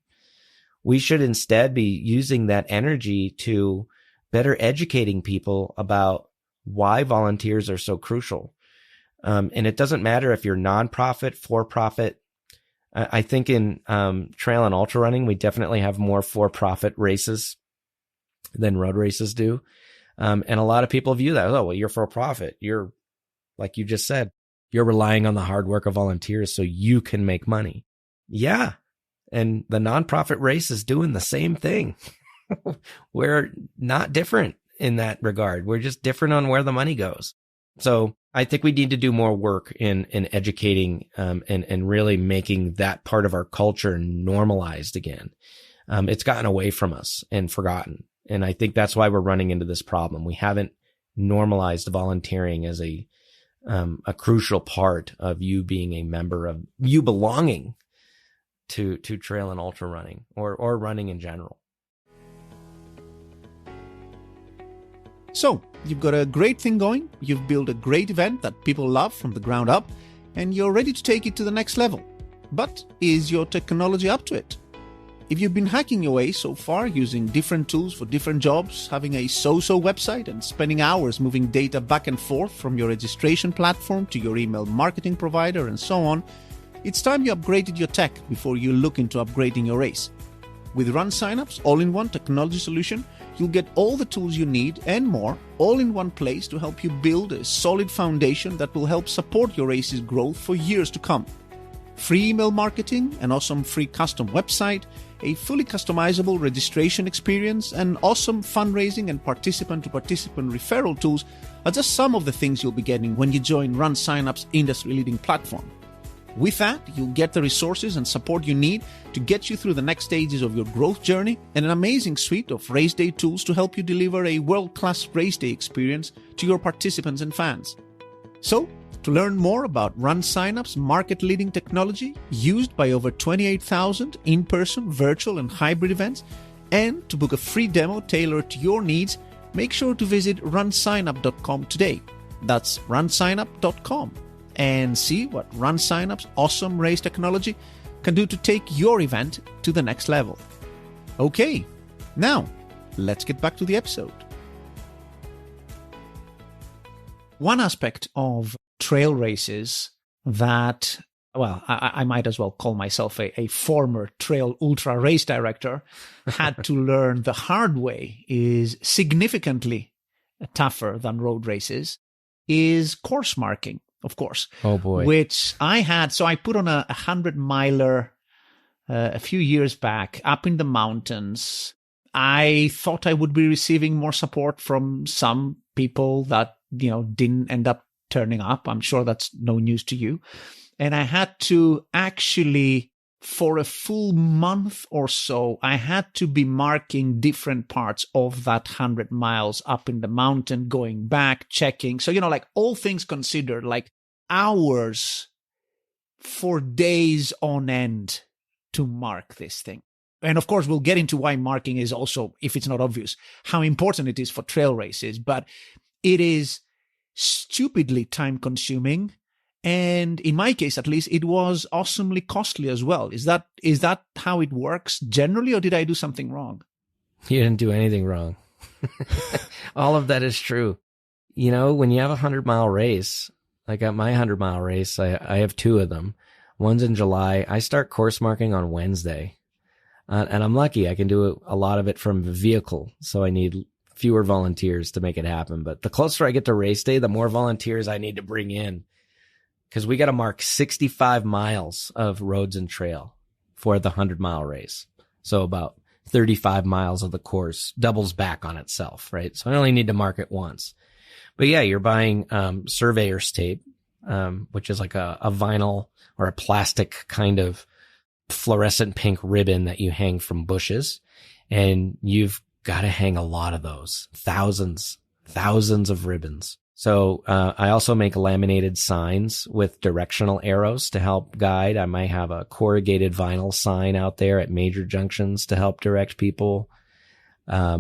we should instead be using that energy to better educating people about why volunteers are so crucial. And it doesn't matter if you're nonprofit, for-profit. I think in trail and ultra running, we definitely have more for-profit races than road races do. And a lot of people view that, oh, well, you're for-profit. You're, like you just said, you're relying on the hard work of volunteers so you can make money. Yeah. And the nonprofit race is doing the same thing. We're not different in that regard. We're just different on where the money goes. So I think we need to do more work in educating, and really making that part of our culture normalized again. It's gotten away from us and forgotten. And I think that's why we're running into this problem. We haven't normalized volunteering as a crucial part of you being a member of, you belonging to trail and ultra running or running in general. So, you've got a great thing going, you've built a great event that people love from the ground up, and you're ready to take it to the next level. But is your technology up to it? If you've been hacking your way so far using different tools for different jobs, having a so-so website and spending hours moving data back and forth from your registration platform to your email marketing provider and so on, it's time you upgraded your tech before you look into upgrading your race. With Run Signups all-in-one technology solution, you'll get all the tools you need and more all in one place to help you build a solid foundation that will help support your race's growth for years to come. Free email marketing, an awesome free custom website, a fully customizable registration experience, and awesome fundraising and participant-to-participant referral tools are just some of the things you'll be getting when you join Run Signups' industry-leading platform. With that, you'll get the resources and support you need to get you through the next stages of your growth journey, and an amazing suite of race day tools to help you deliver a world-class race day experience to your participants and fans. So, to learn more about Run Signups' market-leading technology used by over 28,000 in-person, virtual, and hybrid events, and to book a free demo tailored to your needs, make sure to visit runsignup.com today. That's runsignup.com. And see what Run Signups' awesome race technology can do to take your event to the next level. Okay, now let's get back to the episode. One aspect of trail races that, well, I might as well call myself a former trail ultra race director, had to learn the hard way is significantly tougher than road races, is course marking, of course. Oh boy. Which I had. So I put on a 100-miler a few years back up in the mountains. I thought I would be receiving more support from some people that, didn't end up turning up. I'm sure that's no news to you. And I had to actually, for a full month or so, I had to be marking different parts of that 100 miles up in the mountain, going back, checking. So, like all things considered, like hours for days on end to mark this thing. And of course, we'll get into why marking is also, if it's not obvious, how important it is for trail races. But it is stupidly time consuming. And in my case, at least, it was awesomely costly as well. Is that how it works generally, or did I do something wrong? You didn't do anything wrong. All of that is true. When you have a 100-mile race, like at my 100-mile race, I have two of them. One's in July. I start course marking on Wednesday. And I'm lucky. I can do a lot of it from the vehicle. So I need fewer volunteers to make it happen. But the closer I get to race day, the more volunteers I need to bring in. Because we got to mark 65 miles of roads and trail for the 100-mile race. So about 35 miles of the course doubles back on itself, right? So I only need to mark it once. But yeah, you're buying surveyor's tape, which is like a vinyl or a plastic kind of fluorescent pink ribbon that you hang from bushes. And you've got to hang a lot of those, thousands of ribbons. So I also make laminated signs with directional arrows to help guide. I might have a corrugated vinyl sign out there at major junctions to help direct people. I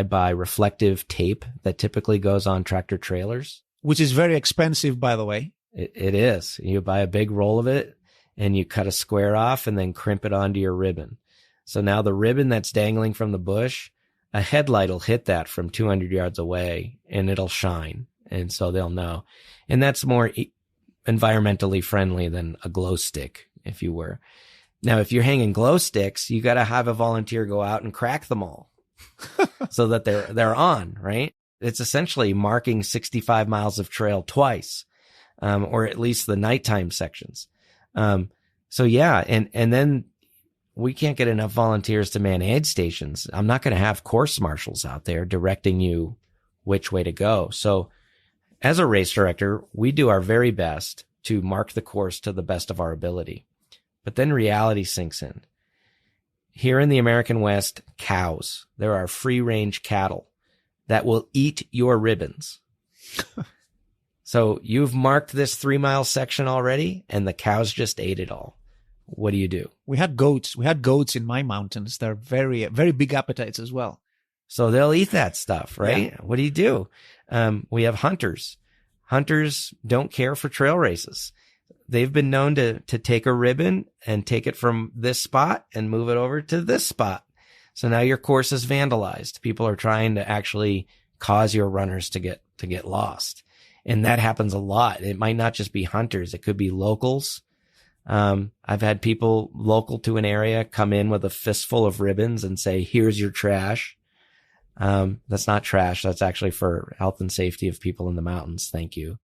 buy reflective tape that typically goes on tractor trailers. Which is very expensive, by the way. It is. You buy a big roll of it and you cut a square off and then crimp it onto your ribbon. So now the ribbon that's dangling from the bush, a headlight will hit that from 200 yards away and it'll shine. And so they'll know. And that's more environmentally friendly than a glow stick, if you were. Now, if you're hanging glow sticks, you got to have a volunteer go out and crack them all so that they're on, right? It's essentially marking 65 miles of trail twice, or at least the nighttime sections. So yeah. And then we can't get enough volunteers to man aid stations. I'm not going to have course marshals out there directing you which way to go. So as a race director, we do our very best to mark the course to the best of our ability. But then reality sinks in. Here in the American West, cows, there are free range cattle that will eat your ribbons. So you've marked this 3-mile section already and the cows just ate it all. What do? We had goats. We had goats in my mountains. They're very, very big appetites as well. So they'll eat that stuff, right? Yeah. What do? We have hunters. Hunters don't care for trail races. They've been known to take a ribbon and take it from this spot and move it over to this spot. So now your course is vandalized. People are trying to actually cause your runners to get lost. And that happens a lot. It might not just be hunters. It could be locals. I've had people local to an area come in with a fistful of ribbons and say, here's your trash. That's not trash. That's actually for health and safety of people in the mountains. Thank you.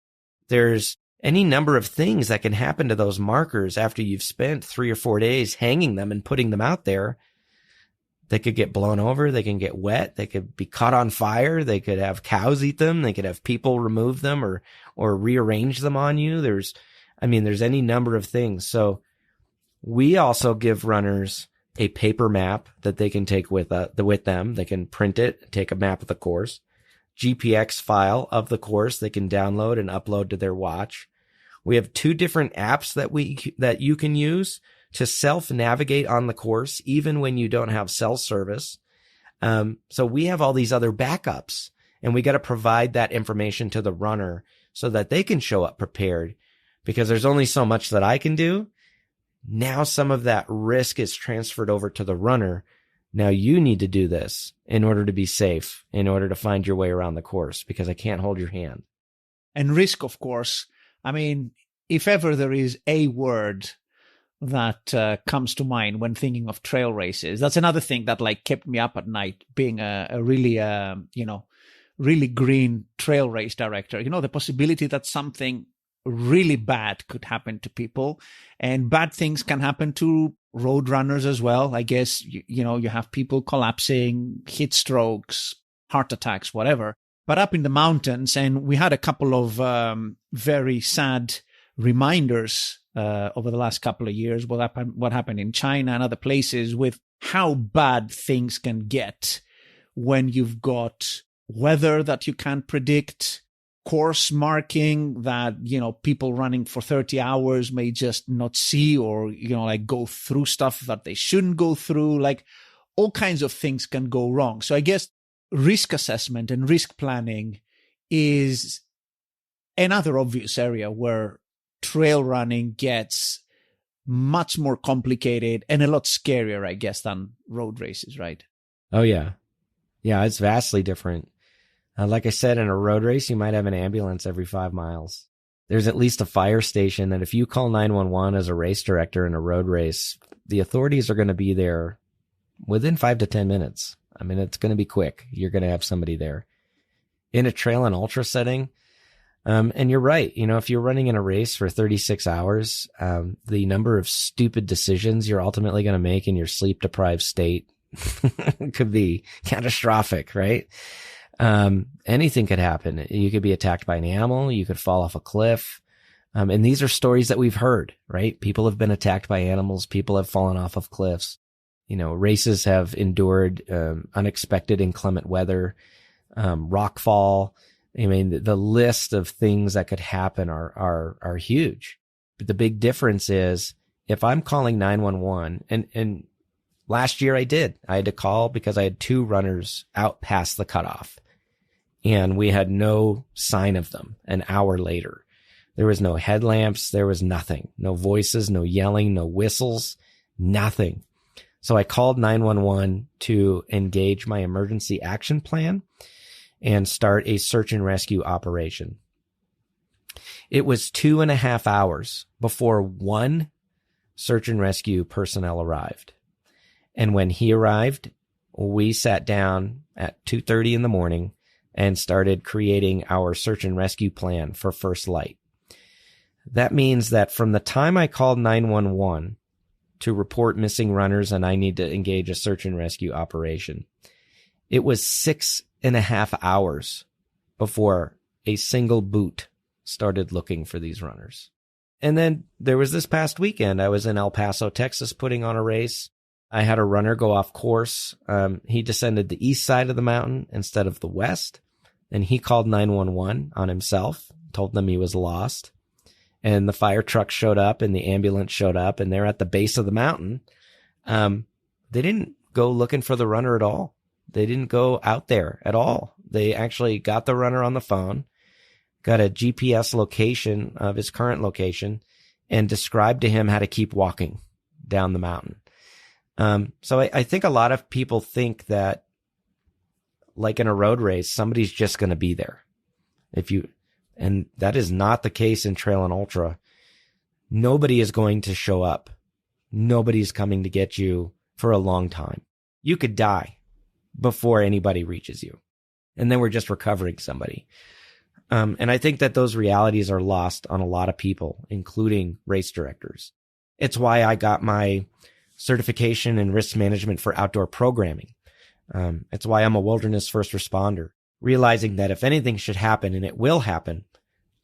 There's any number of things that can happen to those markers after you've spent 3 or 4 days hanging them and putting them out there. They could get blown over. They can get wet. They could be caught on fire. They could have cows eat them. They could have people remove them or rearrange them on you. There's any number of things. So we also give runners a paper map that they can take with them. They can print it, take a map of the course, GPX file of the course they can download and upload to their watch. We have 2 different apps that you can use to self-navigate on the course, even when you don't have cell service. So we have all these other backups, and we got to provide that information to the runner so that they can show up prepared, because there's only so much that I can do. Now some of that risk is transferred over to the runner. Now you need to do this in order to be safe, in order to find your way around the course, because I can't hold your hand. And risk, of course. I mean, if ever there is a word that comes to mind when thinking of trail races, that's another thing that like kept me up at night, being a really, really green trail race director. The possibility that something really bad could happen to people, and bad things can happen to road runners as well. I guess, you have people collapsing, heat strokes, heart attacks, whatever. But up in the mountains, and we had a couple of very sad reminders over the last couple of years, what happened in China and other places, with how bad things can get when you've got weather that you can't predict, course marking that, people running for 30 hours may just not see, or, like go through stuff that they shouldn't go through. Like all kinds of things can go wrong. So I guess risk assessment and risk planning is another obvious area where trail running gets much more complicated and a lot scarier, I guess, than road races, right? Oh, yeah. Yeah, it's vastly different. Like I said, in a road race, you might have an ambulance every 5 miles. There's at least a fire station that if you call 911 as a race director in a road race, the authorities are going to be there within 5 to 10 minutes. I mean, it's going to be quick. You're going to have somebody there. In a trail and ultra setting, and you're right, if you're running in a race for 36 hours, the number of stupid decisions you're ultimately going to make in your sleep-deprived state could be catastrophic, right? Anything could happen. You could be attacked by an animal. You could fall off a cliff. And these are stories that we've heard, right? People have been attacked by animals. People have fallen off of cliffs. Races have endured unexpected inclement weather, rockfall. I mean, the list of things that could happen are huge. But the big difference is if I'm calling 911, and last year I had to call because I had 2 runners out past the cutoff, and we had no sign of them an hour later. There was no headlamps. There was nothing. No voices, no yelling, no whistles, nothing. So I called 911 to engage my emergency action plan and start a search and rescue operation. It was 2.5 hours before one search and rescue personnel arrived. And when he arrived, we sat down at 2:30 in the morning and started creating our search and rescue plan for first light. That means that from the time I called 911 to report missing runners and I need to engage a search and rescue operation, it was 6.5 hours before a single boot started looking for these runners. And then there was this past weekend, I was in El Paso, Texas, putting on a race. I had a runner go off course. He descended the east side of the mountain instead of the west, and he called 911 on himself, told them he was lost. And the fire truck showed up and the ambulance showed up, and they're at the base of the mountain. They didn't go looking for the runner at all. They didn't go out there at all. They actually got the runner on the phone, got a GPS location of his current location, and described to him how to keep walking down the mountain. So I think a lot of people think that, like in a road race, somebody's just going to be there. And that is not the case in trail and ultra. Nobody is going to show up. Nobody's coming to get you for a long time. You could die before anybody reaches you. And then we're just recovering somebody. And I think that those realities are lost on a lot of people, including race directors. It's why I got my certification in risk management for outdoor programming. It's why I'm a wilderness first responder, realizing that if anything should happen, and it will happen,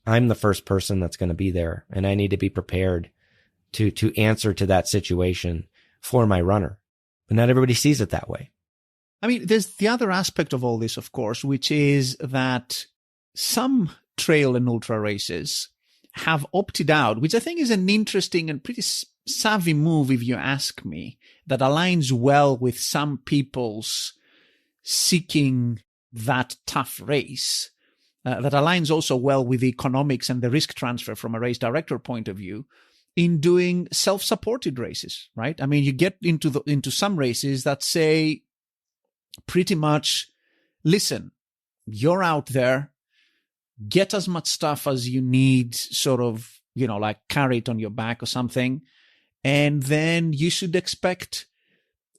I'm the first person that's going to be there, and I need to be prepared to answer to that situation for my runner. But not everybody sees it that way. I mean, there's the other aspect of all this, of course, which is that some trail and ultra races have opted out, which I think is an interesting and pretty savvy move, if you ask me, that aligns well with some people's seeking that tough race, that aligns also well with the economics and the risk transfer from a race director point of view, in doing self-supported races, right? I mean, you get into some races that say pretty much, listen, you're out there, get as much stuff as you need, sort of, like carry it on your back or something. And then you should expect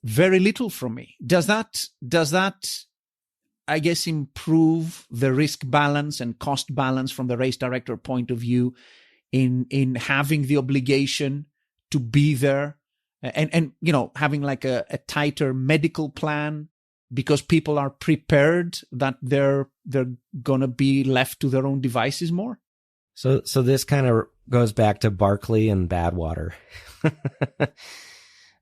very little from me. Does that, I guess, improve the risk balance and cost balance from the race director point of view in having the obligation to be there and having like a tighter medical plan because people are prepared that they're going to be left to their own devices more? So this kind of goes back to Barkley and Badwater.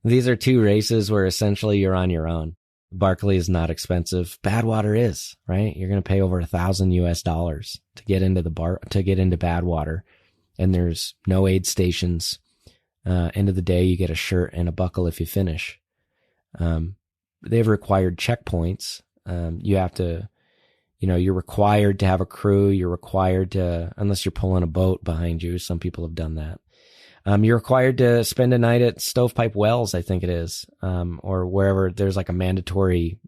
These are two races where essentially you're on your own. Barkley is not expensive. Badwater is, right? You're going to pay over $1,000 to get into Badwater, and there's no aid stations. End of the day, you get a shirt and a buckle if you finish. They've required checkpoints. You have to, you're required to have a crew. You're required to, unless you're pulling a boat behind you. Some people have done that. You're required to spend a night at Stovepipe Wells, I think it is, or wherever there's like a mandatory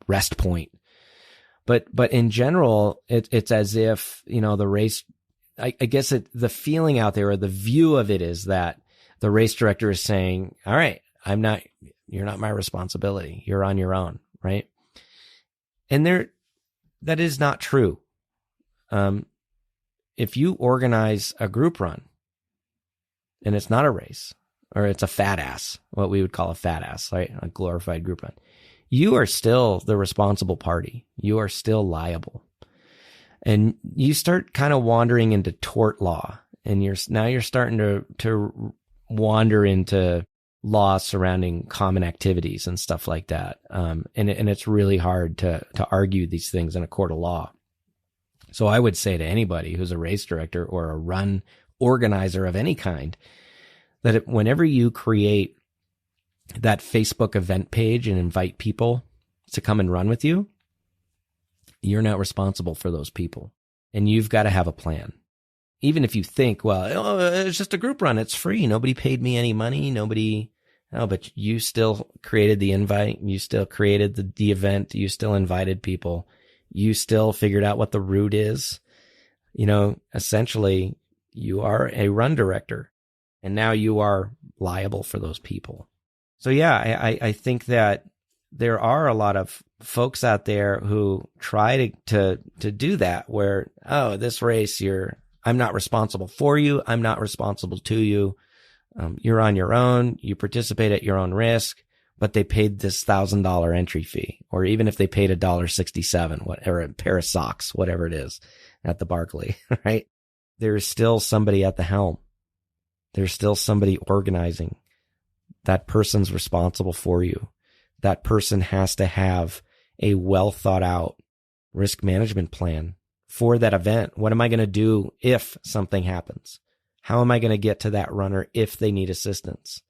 rest point. But in general, it's as if, the race, I guess the feeling out there or the view of it is that the race director is saying, all right, you're not my responsibility. You're on your own, right? And that is not true. If you organize a group run, and it's not a race, or it's a fat ass, what we would call a fat ass, right? A glorified group run. You are still the responsible party. You are still liable. And you start kind of wandering into tort law, and you're starting to wander into laws surrounding common activities and stuff like that. And it's really hard to argue these things in a court of law. So I would say to anybody who's a race director or a run organizer of any kind, that whenever you create that Facebook event page and invite people to come and run with you, you're not responsible for those people. And you've got to have a plan. Even if you think, well, it's just a group run. It's free. Nobody paid me any money. But you still created the invite. You still created the event. You still invited people. You still figured out what the route is. Essentially, you are a run director, and now you are liable for those people. So yeah, I think that there are a lot of folks out there who try to do that where, this race, I'm not responsible for you. I'm not responsible to you. You're on your own. You participate at your own risk, but they paid this $1,000 entry fee, or even if they paid $1.67, whatever, a pair of socks, whatever it is at the Barkley, right? There's still somebody at the helm. There's still somebody organizing. That person's responsible for you. That person has to have a well thought out risk management plan for that event. What am I going to do if something happens? How am I going to get to that runner if they need assistance?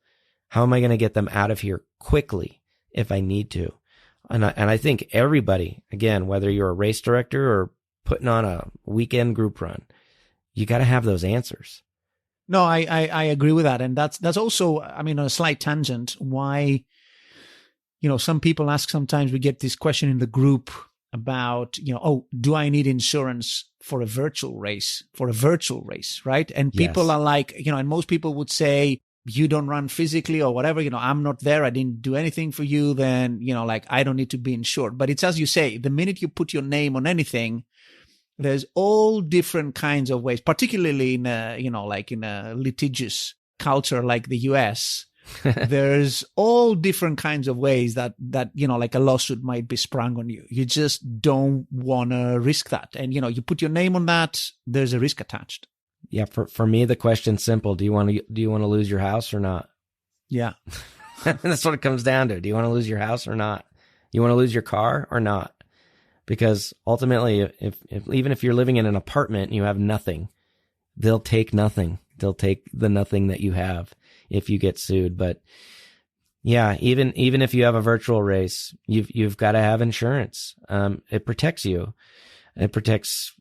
How am I going to get them out of here quickly if I need to? And I think everybody, again, whether you're a race director or putting on a weekend group run, you got to have those answers. No, I agree with that. And that's also, on a slight tangent, why, some people ask, sometimes we get this question in the group about, do I need insurance for a virtual race, right? And people are like, and most people would say, you don't run physically or whatever, I'm not there. I didn't do anything for you. Then, I don't need to be insured. But it's as you say, the minute you put your name on anything, there's all different kinds of ways, particularly in a litigious culture like the US. There's all different kinds of ways that a lawsuit might be sprung on you. You just don't want to risk that. And, you put your name on that, there's a risk attached. Yeah. For me, the question's simple. Do you want to lose your house or not? Yeah. That's what it comes down to. Do you want to lose your house or not? You want to lose your car or not? Because ultimately, if even if you're living in an apartment and you have nothing, they'll take nothing. They'll take the nothing that you have if you get sued. But yeah, even if you have a virtual race, you've got to have insurance. It protects you. It protects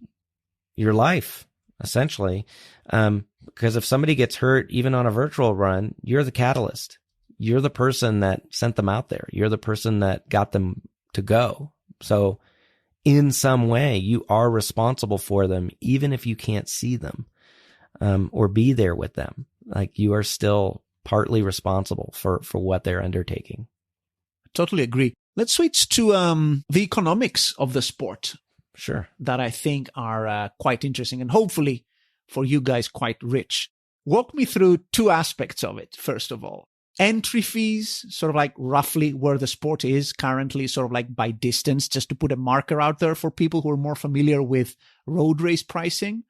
your life, essentially. Because if somebody gets hurt, even on a virtual run, you're the catalyst. You're the person that sent them out there. You're the person that got them to go. So in some way, you are responsible for them, even if you can't see them, or be there with them. Like, you are still partly responsible for what they're undertaking. Totally agree. Let's switch to the economics of the sport. Sure. That I think are quite interesting and hopefully for you guys quite rich. Walk me through two aspects of it, first of all. Entry fees, sort of like roughly where the sport is currently, sort of like by distance, just to put a marker out there for people who are more familiar with road race pricing.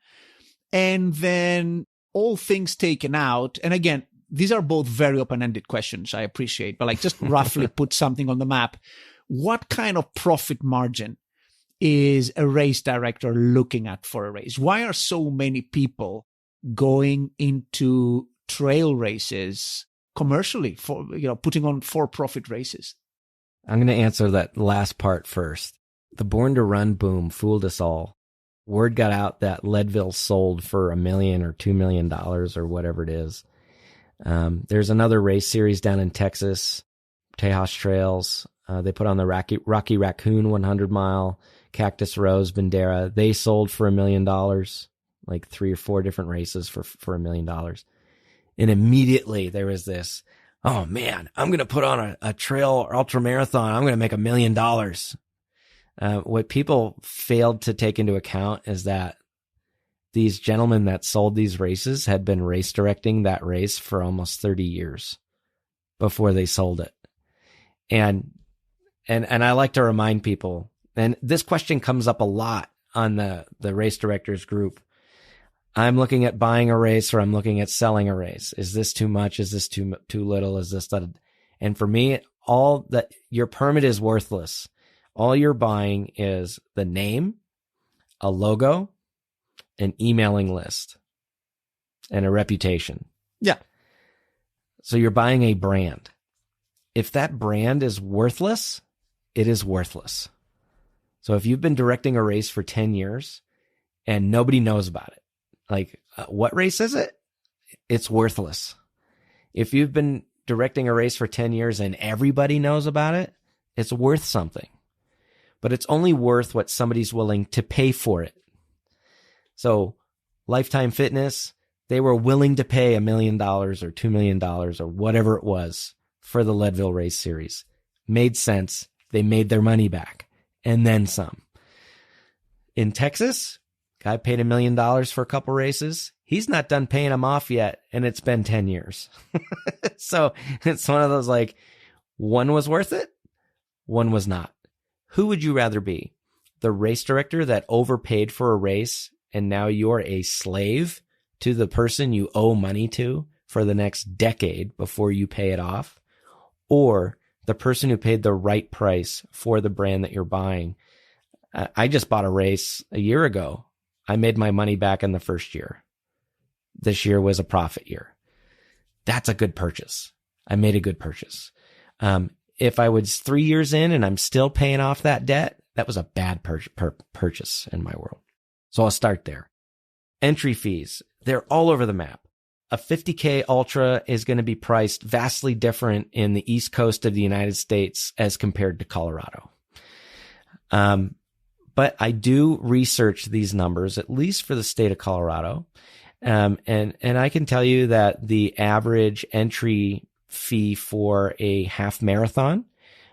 And then all things taken out. And again, these are both very open-ended questions, I appreciate, but like just roughly put something on the map. What kind of profit margin is a race director looking at for a race? Why are so many people going into trail races commercially for, putting on for-profit races? I'm going to answer that last part first. The Born to Run boom fooled us all. Word got out that Leadville sold for $1 million or $2 million or whatever it is. There's another race series down in Texas, Tejas Trails. They put on the Rocky Raccoon 100 mile, Cactus Rose, Bandera. They sold for $1 million, like 3 or 4 different races for $1 million. And immediately there was this, oh man, I'm going to put on a trail ultra marathon. I'm going to make $1 million. What people failed to take into account is that these gentlemen that sold these races had been race directing that race for almost 30 years before they sold it. And I like to remind people, and this question comes up a lot on the race directors group. I'm looking at buying a race or I'm looking at selling a race. Is this too much? Is this too little? Is this that? And for me, all that your permit is worthless. All you're buying is the name, a logo, an emailing list, and a reputation. Yeah. So you're buying a brand. If that brand is worthless, it is worthless. So if you've been directing a race for 10 years and nobody knows about it, like, what race is it? It's worthless. If you've been directing a race for 10 years and everybody knows about it, it's worth something. But it's only worth what somebody's willing to pay for it. So Lifetime Fitness, they were willing to pay $1 million or $2 million or whatever it was for the Leadville race series. Made sense. They made their money back and then some. In Texas, guy paid $1 million for a couple races. He's not done paying them off yet, and it's been 10 years. So it's one of those, like, one was worth it, one was not. Who would you rather be? The race director that overpaid for a race and now you're a slave to the person you owe money to for the next decade before you pay it off? Or the person who paid the right price for the brand that you're buying? I just bought a race a year ago. I made my money back in the first year. This year was a profit year. That's a good purchase. I made a good purchase. If I was 3 years in and I'm still paying off that debt, that was a bad purchase in my world. So I'll start there. Entry fees, they're all over the map. A 50K Ultra is going to be priced vastly different in the East Coast of the United States as compared to Colorado. But I do research these numbers, at least for the state of Colorado. And I can tell you that the average entry fee for a half marathon,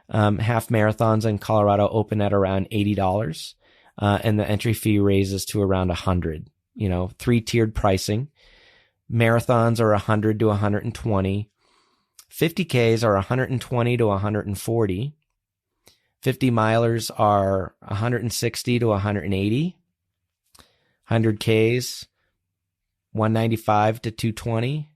half marathons in Colorado open at around $80. And the entry fee raises to around $100, 3-tiered pricing. Marathons are 100 to 120. 50Ks are 120 to 140. 50 milers are 160 to 180. 100Ks, 195 to 220.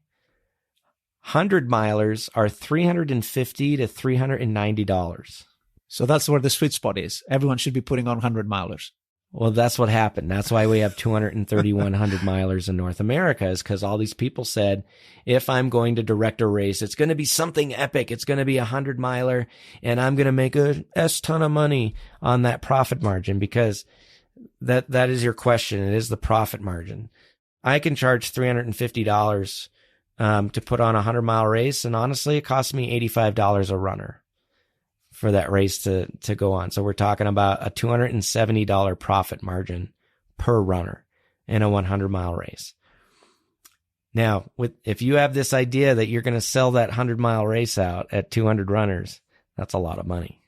100 milers are $350 to $390. So that's where the sweet spot is. Everyone should be putting on 100 milers. Well, that's what happened. That's why we have 231 100 milers in North America, is because all these people said, if I'm going to direct a race, it's going to be something epic. It's going to be 100 miler and I'm going to make a ton of money on that profit margin, because that is your question. It is the profit margin. I can charge $350 to put on a 100-mile race, and honestly, it costs me $85 a runner for that race to go on. So we're talking about a $270 profit margin per runner in a 100-mile race. Now, if you have this idea that you're going to sell that 100-mile race out at 200 runners, that's a lot of money.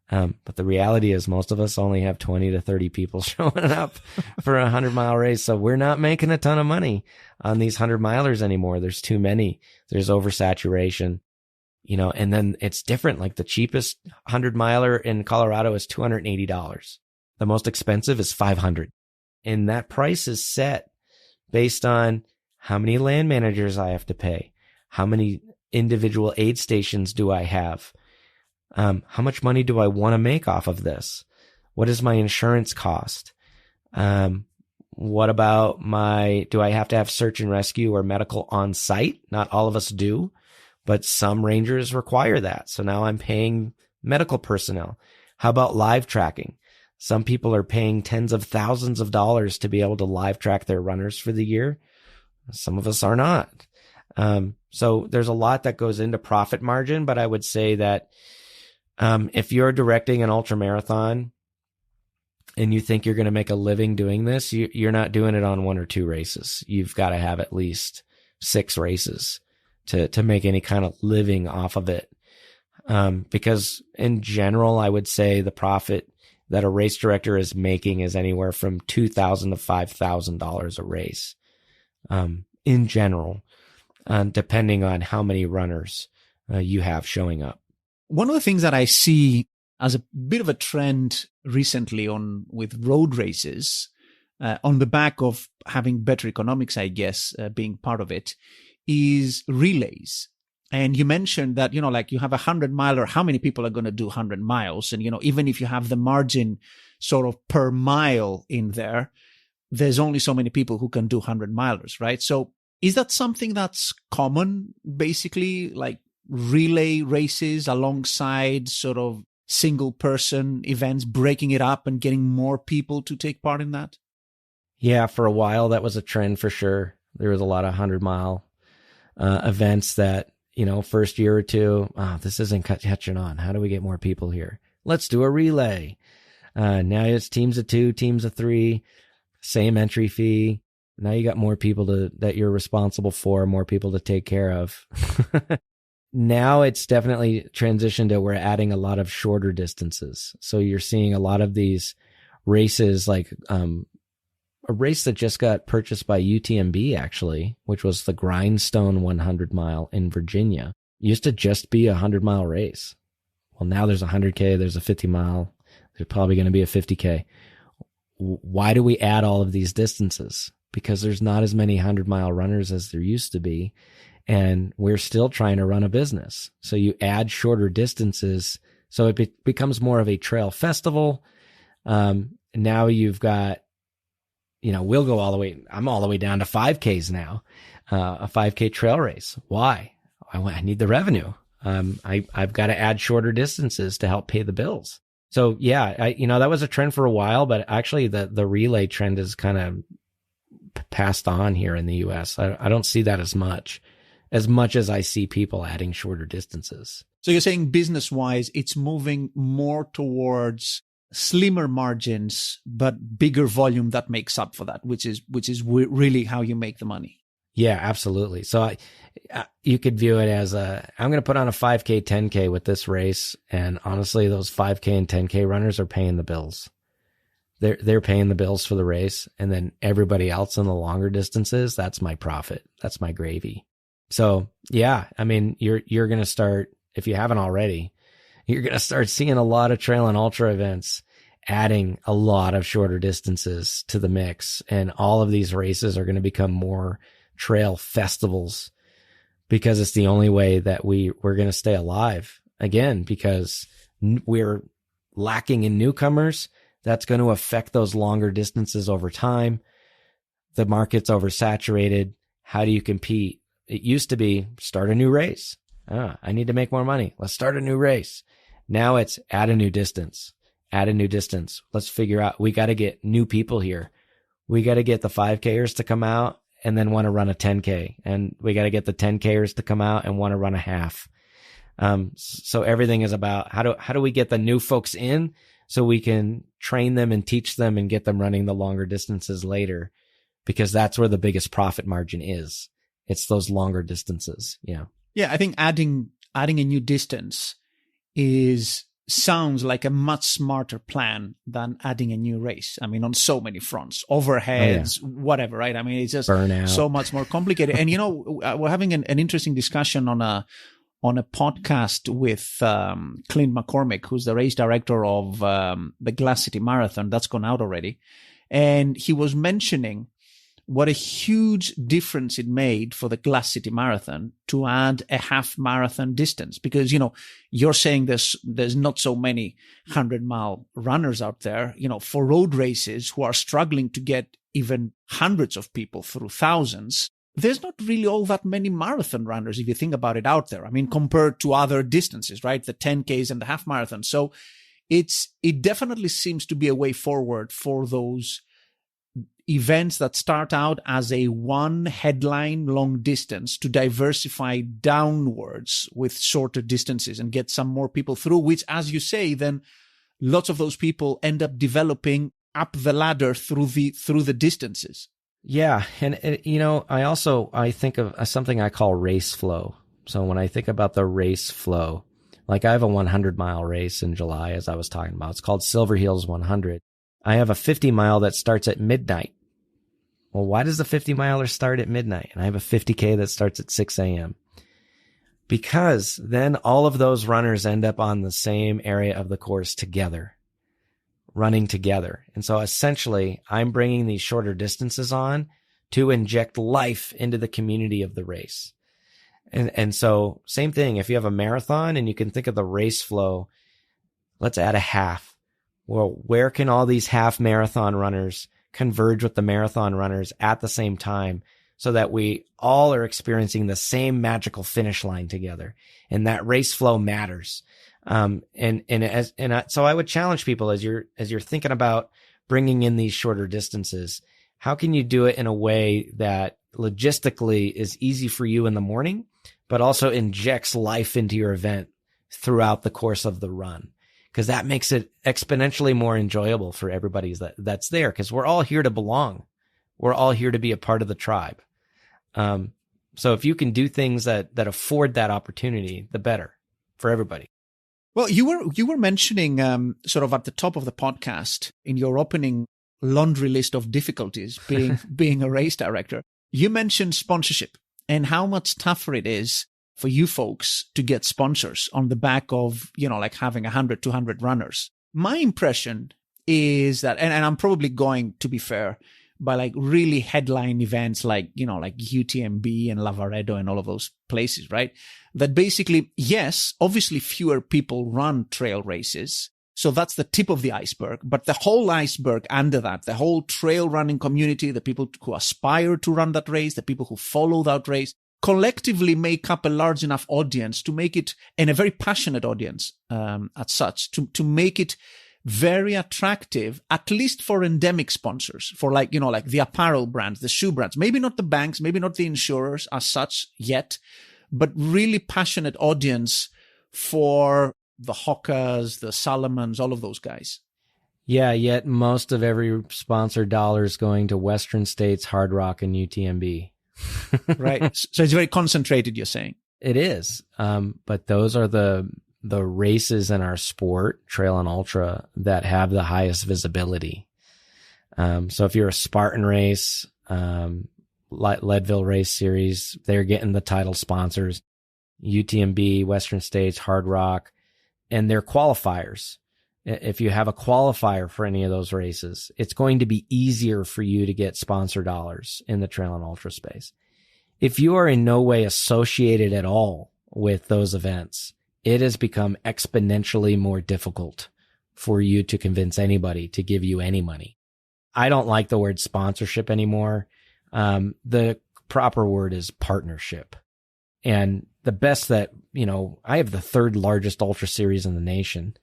But the reality is most of us only have 20 to 30 people showing up for a 100-mile race. So we're not making a ton of money on these 100-milers anymore. There's too many. There's oversaturation, and then it's different. Like the cheapest 100-miler in Colorado is $280. The most expensive is $500. And that price is set based on how many land managers I have to pay, how many individual aid stations do I have, how much money do I want to make off of this? What is my insurance cost? What about do I have to have search and rescue or medical on site? Not all of us do, but some rangers require that. So now I'm paying medical personnel. How about live tracking? Some people are paying tens of thousands of dollars to be able to live track their runners for the year. Some of us are not. So there's a lot that goes into profit margin, but I would say that if you're directing an ultra marathon and you think you're going to make a living doing this, you're not doing it on 1 or 2 races. You've got to have at least 6 races to make any kind of living off of it. Because in general, I would say the profit that a race director is making is anywhere from $2,000 to $5,000 a race. In general, depending on how many runners you have showing up. One of the things that I see as a bit of a trend recently with road races, on the back of having better economics, I guess, being part of it, is relays. And you mentioned that, like you have 100-miler, how many people are going to do 100 miles? And, even if you have the margin sort of per mile in there, there's only so many people who can do 100-milers, right? So is that something that's common, basically, like relay races alongside sort of single person events, breaking it up and getting more people to take part in that? Yeah, for a while, that was a trend for sure. There was a lot of 100-mile events that, first year or two, this isn't catching on. How do we get more people here? Let's do a relay. Now it's teams of 2, teams of 3, same entry fee. Now you got more people that you're responsible for, more people to take care of. Now it's definitely transitioned to we're adding a lot of shorter distances. So you're seeing a lot of these races, like a race that just got purchased by UTMB, actually, which was the Grindstone 100-mile in Virginia. It used to just be a 100-mile race. Well, now there's a 100K, there's a 50-mile, there's probably going to be a 50K. Why do we add all of these distances? Because there's not as many 100-mile runners as there used to be. And we're still trying to run a business. So you add shorter distances. So it becomes more of a trail festival. Now you've got, we'll go I'm all the way down to 5Ks now, a 5K trail race. Why? I need the revenue. I've got to add shorter distances to help pay the bills. So yeah, that was a trend for a while, but actually the relay trend is kind of passed on here in the US. I don't see that as much as I see people adding shorter distances. So you're saying business-wise, it's moving more towards slimmer margins, but bigger volume that makes up for that, which is really how you make the money. Yeah, absolutely. So you could view it as I'm going to put on a 5K, 10K with this race. And honestly, those 5K and 10K runners are paying the bills. They're paying the bills for the race. And then everybody else in the longer distances, that's my profit. That's my gravy. So yeah, I mean, you're going to start, if you haven't already, you're going to start seeing a lot of trail and ultra events adding a lot of shorter distances to the mix. And all of these races are going to become more trail festivals because it's the only way that we're going to stay alive again, because we're lacking in newcomers. That's going to affect those longer distances over time. The market's oversaturated. How do you compete? It used to be start a new race. I need to make more money. Let's start a new race. Now it's add a new distance. Let's figure out, we got to get new people here. We got to get the 5Kers to come out and then want to run a 10K. And we got to get the 10Kers to come out and want to run a half. So everything is about how do we get the new folks in so we can train them and teach them and get them running the longer distances later, because that's where the biggest profit margin is. It's those longer distances. Yeah. Yeah. I think adding a new distance sounds like a much smarter plan than adding a new race. I mean, on so many fronts, overheads, whatever, right? I mean, it's just burnout. So much more complicated. And, we're having an interesting discussion on a podcast with Clint McCormick, who's the race director of the Glass City Marathon. That's gone out already. And he was mentioning what a huge difference it made for the Glass City Marathon to add a half marathon distance. Because, you're saying there's not so many 100-mile runners out there, for road races who are struggling to get even hundreds of people through thousands. There's not really all that many marathon runners, if you think about it, out there. I mean, compared to other distances, right? The 10Ks and the half marathon. So it definitely seems to be a way forward for those events that start out as a one headline long distance to diversify downwards with shorter distances and get some more people through, which, as you say, then lots of those people end up developing up the ladder through the distances. Yeah. And I think of something I call race flow. So when I think about the race flow, like I have a 100-mile race in July, as I was talking about. It's called Silver Heels 100. I have a 50-mile that starts at midnight. Well, why does the 50-miler start at midnight? And I have a 50K that starts at 6 a.m. Because then all of those runners end up on the same area of the course together, running together. And so essentially, I'm bringing these shorter distances on to inject life into the community of the race. And so same thing, if you have a marathon and you can think of the race flow, let's add a half. Well, where can all these half marathon runners converge with the marathon runners at the same time so that we all are experiencing the same magical finish line together? And that race flow matters. So I would challenge people as you're thinking about bringing in these shorter distances, how can you do it in a way that logistically is easy for you in the morning, but also injects life into your event throughout the course of the run? Because that makes it exponentially more enjoyable for everybody that's there, because we're all here to belong. We're all here to be a part of the tribe. So if you can do things that afford that opportunity, the better for everybody. Well, you were mentioning sort of at the top of the podcast in your opening laundry list of difficulties being a race director. You mentioned sponsorship and how much tougher it is for you folks to get sponsors on the back of, like having 100, 200 runners. My impression is that, and I'm probably going, to be fair, by like really headline events like UTMB and Lavaredo and all of those places, right? That basically, yes, obviously fewer people run trail races. So that's the tip of the iceberg. But the whole iceberg under that, the whole trail running community, the people who aspire to run that race, the people who follow that race, collectively make up a large enough audience to make it, and a very passionate audience at such, to make it very attractive, at least for endemic sponsors, for like the apparel brands, the shoe brands, maybe not the banks, maybe not the insurers as such yet, but really passionate audience for the Hokas, the Salomons, all of those guys. Yeah, yet most of every sponsor dollar is going to Western States, Hard Rock, and UTMB. Right. So it's very concentrated, you're saying. It is. But those are the races in our sport, trail and ultra, that have the highest visibility. So if you're a Spartan race, Leadville Race Series, they're getting the title sponsors, UTMB, Western States, Hard Rock, and they're qualifiers. If you have a qualifier for any of those races, it's going to be easier for you to get sponsor dollars in the trail and ultra space. If you are in no way associated at all with those events, it has become exponentially more difficult for you to convince anybody to give you any money. I don't like the word sponsorship anymore. The proper word is partnership. And the best that, I have the third largest ultra series in the nation.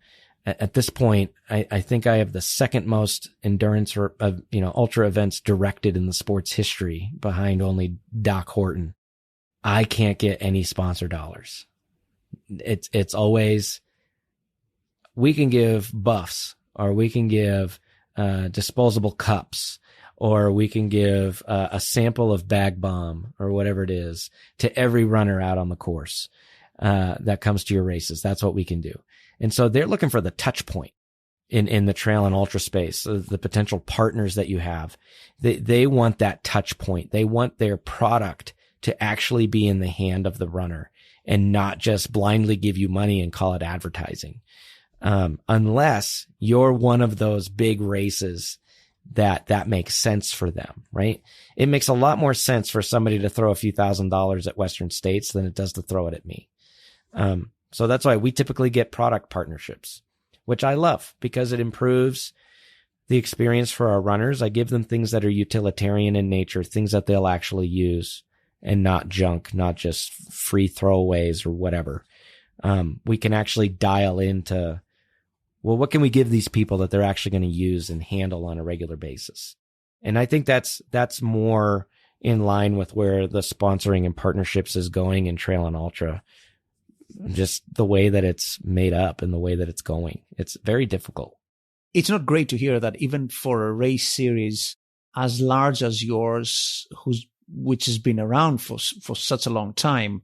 At this point, I think I have the second most endurance or, ultra events directed in the sport's history, behind only Doc Horton. I can't get any sponsor dollars. It's always, we can give buffs, or we can give disposable cups, or we can give a sample of bag bomb or whatever it is to every runner out on the course that comes to your races. That's what we can do. And so they're looking for the touch point in the trail and ultra space, the potential partners that you have. They want that touch point. They want their product to actually be in the hand of the runner and not just blindly give you money and call it advertising. Unless you're one of those big races that makes sense for them, right? It makes a lot more sense for somebody to throw a few $1,000s at Western States than it does to throw it at me. So that's why we typically get product partnerships, which I love because it improves the experience for our runners. I give them things that are utilitarian in nature, things that they'll actually use, and not junk, not just free throwaways or whatever. We can actually dial into, well, what can we give these people that they're actually going to use and handle on a regular basis? And I think that's more in line with where the sponsoring and partnerships is going in trail and ultra. Just the way that it's made up and the way that it's going. It's very difficult. It's not great to hear that even for a race series as large as yours, which has been around for such a long time,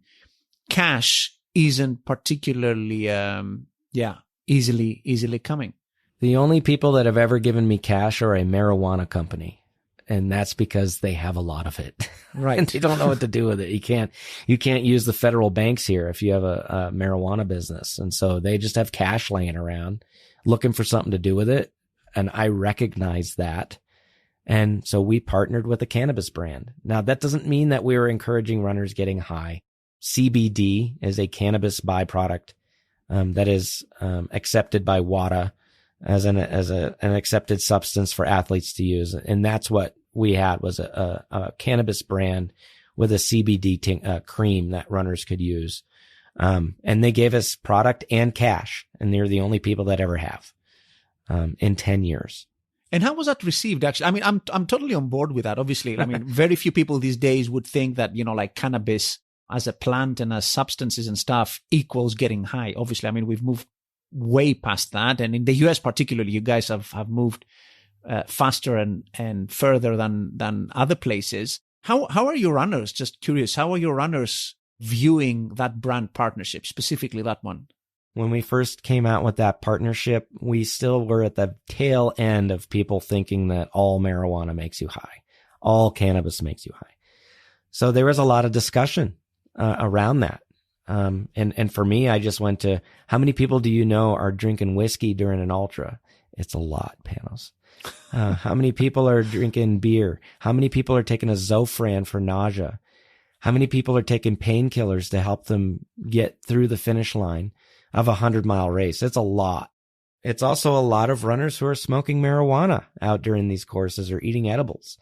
cash isn't particularly, easily coming. The only people that have ever given me cash are a marijuana company. And that's because they have a lot of it. Right. And they don't know what to do with it. You can't use the federal banks here if you have a marijuana business. And so they just have cash laying around looking for something to do with it. And I recognize that. And so we partnered with a cannabis brand. Now, that doesn't mean that we were encouraging runners getting high. CBD is a cannabis byproduct that is accepted by WADA as an accepted substance for athletes to use. And that's what we had, was a cannabis brand with a CBD cream that runners could use. And they gave us product and cash, and they're the only people that ever have in 10 years. And how was that received? Actually, I mean, I'm totally on board with that. Obviously, I mean, very few people these days would think that, like cannabis as a plant and as substances and stuff equals getting high. Obviously, I mean, we've moved way past that. And in the US particularly, you guys have moved faster and further than other places. How are your runners, just curious, how are your runners viewing that brand partnership, specifically that one? When we first came out with that partnership, we still were at the tail end of people thinking that all marijuana makes you high, all cannabis makes you high. So there was a lot of discussion around that. And for me, I just went to, how many people do you know are drinking whiskey during an ultra? It's a lot, Panos. How many people are drinking beer? How many people are taking a Zofran for nausea? How many people are taking painkillers to help them get through the finish line of a 100-mile race? It's a lot. It's also a lot of runners who are smoking marijuana out during these courses or eating edibles.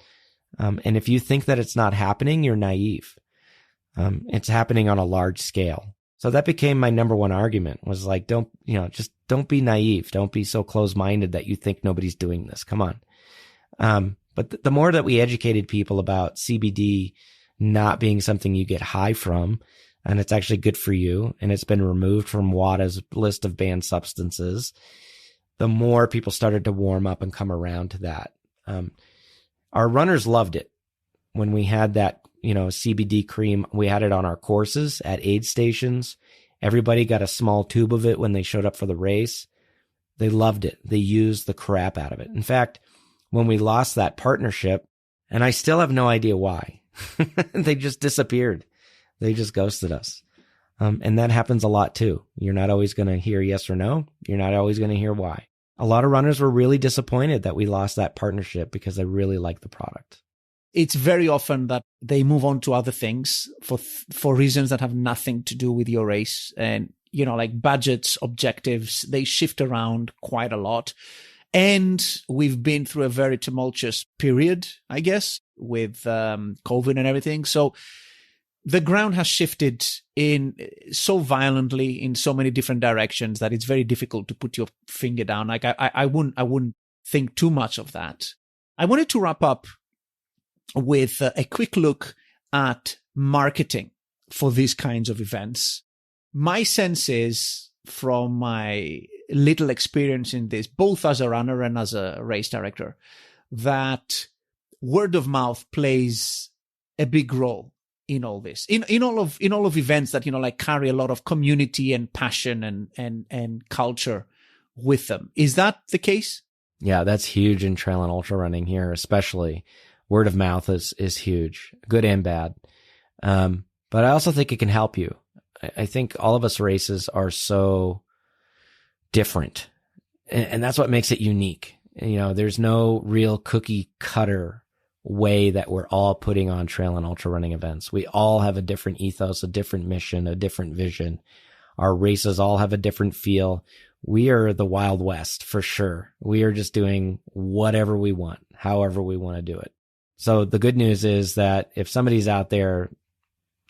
And if you think that it's not happening, you're naive. It's happening on a large scale. So that became my number one argument, was like, don't be naive. Don't be so close-minded that you think nobody's doing this. Come on. But the more that we educated people about CBD not being something you get high from, and it's actually good for you, and it's been removed from WADA's list of banned substances, the more people started to warm up and come around to that. Our runners loved it. When we had that, CBD cream, we had it on our courses at aid stations. Everybody got a small tube of it when they showed up for the race. They loved it. They used the crap out of it. In fact, when we lost that partnership, and I still have no idea why, they just disappeared. They just ghosted us. And that happens a lot too. You're not always going to hear yes or no. You're not always going to hear why. A lot of runners were really disappointed that we lost that partnership because they really like the product. It's very often that they move on to other things for reasons that have nothing to do with your race. And, like budgets, objectives, they shift around quite a lot. And we've been through a very tumultuous period, I guess, with COVID and everything. So the ground has shifted in so violently in so many different directions that it's very difficult to put your finger down. Like I wouldn't think too much of that. I wanted to wrap up with a quick look at marketing for these kinds of events. my sense is, from my little experience in this, both as a runner and as a race director, that word of mouth plays a big role in all this, in all of events that, like carry a lot of community and passion and culture with them. Is that the case? Yeah, that's huge in trail and ultra running here, especially. Word of mouth is huge, good and bad. But I also think it can help you. I think all of us races are so different, and that's what makes it unique. There's no real cookie cutter way that we're all putting on trail and ultra running events. We all have a different ethos, a different mission, a different vision. Our races all have a different feel. We are the Wild West for sure. We are just doing whatever we want, however we want to do it. So the good news is that if somebody's out there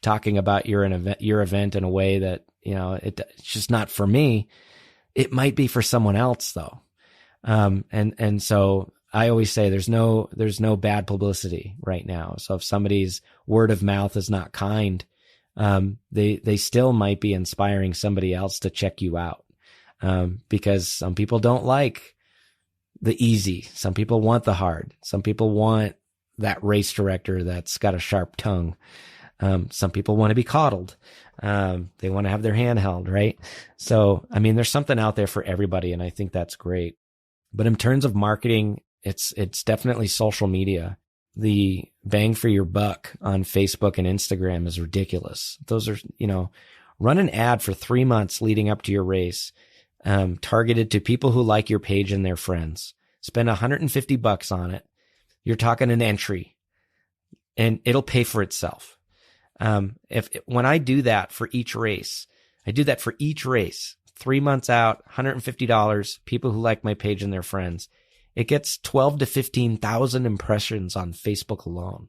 talking about your event in a way that, it's just not for me, it might be for someone else though. And so I always say there's no bad publicity right now. So if somebody's word of mouth is not kind, they still might be inspiring somebody else to check you out. Because some people don't like the easy. Some people want the hard. Some people want that race director that's got a sharp tongue. Some people want to be coddled. They want to have their hand held, right? So, there's something out there for everybody, and I think that's great. But in terms of marketing, it's definitely social media. The bang for your buck on Facebook and Instagram is ridiculous. Those are, run an ad for 3 months leading up to your race, targeted to people who like your page and their friends. Spend $150 on it. You're talking an entry, and it'll pay for itself. When I do that for each race, 3 months out, $150, people who like my page and their friends, it gets 12 to 15,000 impressions on Facebook alone.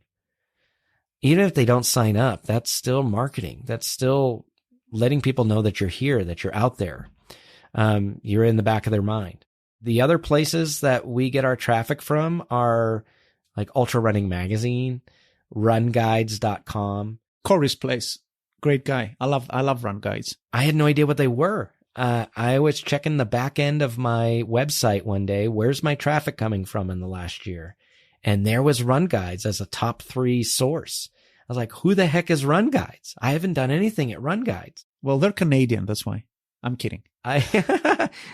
Even if they don't sign up, that's still marketing. That's still letting people know that you're here, that you're out there. You're in the back of their mind. The other places that we get our traffic from are like Ultra Running Magazine, runguides.com. Corey's place. Great guy. I love Run Guides. I had no idea what they were. I was checking the back end of my website one day. Where's my traffic coming from in the last year? And there was Run Guides as a top 3 source. I was like, who the heck is Run Guides? I haven't done anything at Run Guides. Well, they're Canadian. That's why. I'm kidding.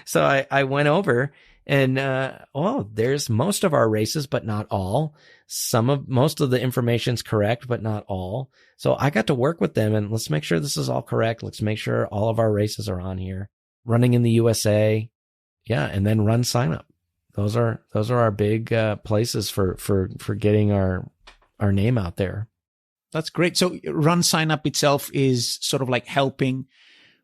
So I went over and, there's most of our races, but not all. Most of the information's correct, but not all. So I got to work with them, and let's make sure this is all correct. Let's make sure all of our races are on here. Running in the USA. Yeah. And then Run Sign Up. Those are our big, places for getting our name out there. That's great. So Run Sign Up itself is sort of like helping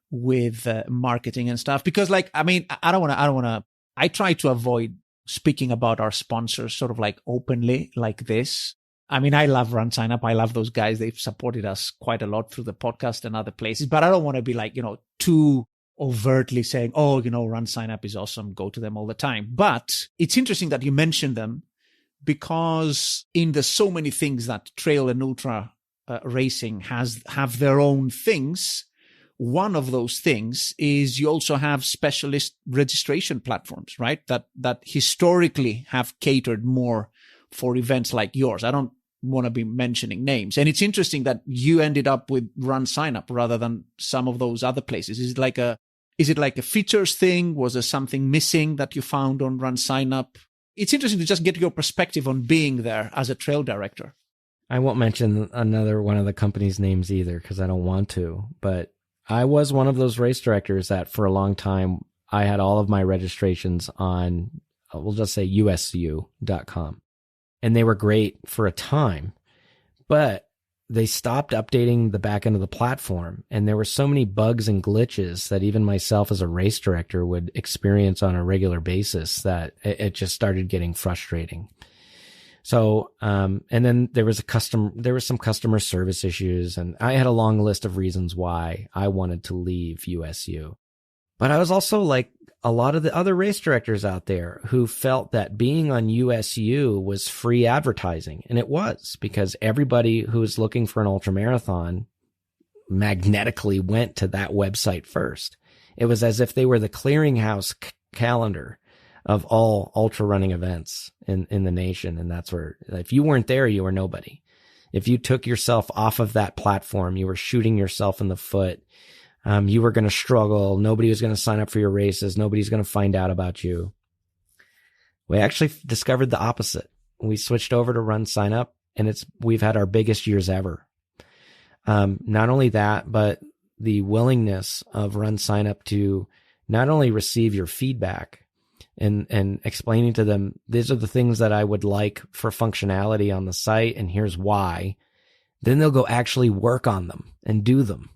with marketing and stuff, because I don't want to, I try to avoid speaking about our sponsors sort of like openly like this. I love Run Sign Up. I love those guys. They've supported us quite a lot through the podcast and other places, but I don't want to be too overtly saying, Run Sign Up is awesome. Go to them all the time. But it's interesting that you mentioned them, because in the so many things that trail and ultra racing have their own things. One of those things is you also have specialist registration platforms, right? That historically have catered more for events like yours. I don't want to be mentioning names. And it's interesting that you ended up with Run Sign Up rather than some of those other places. Is it like a features thing? Was there something missing that you found on Run Sign Up? It's interesting to just get your perspective on being there as a trail director. I won't mention another one of the company's names either, because I don't want to, but I was one of those race directors that for a long time, I had all of my registrations on, we'll just say usu.com. And they were great for a time, but they stopped updating the back end of the platform. And there were so many bugs and glitches that even myself as a race director would experience on a regular basis that it just started getting frustrating. So, and then there was some customer service issues, and I had a long list of reasons why I wanted to leave USU. But I was also like a lot of the other race directors out there who felt that being on USU was free advertising. And it was, because everybody who was looking for an ultramarathon magnetically went to that website first. It was as if they were the clearinghouse calendar of all ultra running events in the nation. And that's where, if you weren't there, you were nobody. If you took yourself off of that platform, you were shooting yourself in the foot. You were going to struggle. Nobody was going to sign up for your races. Nobody's going to find out about you. We actually discovered the opposite. We switched over to Run Sign Up, and we've had our biggest years ever. Not only that, but the willingness of Run Sign Up to not only receive your feedback and explaining to them, these are the things that I would like for functionality on the site, and here's why. Then they'll go actually work on them and do them.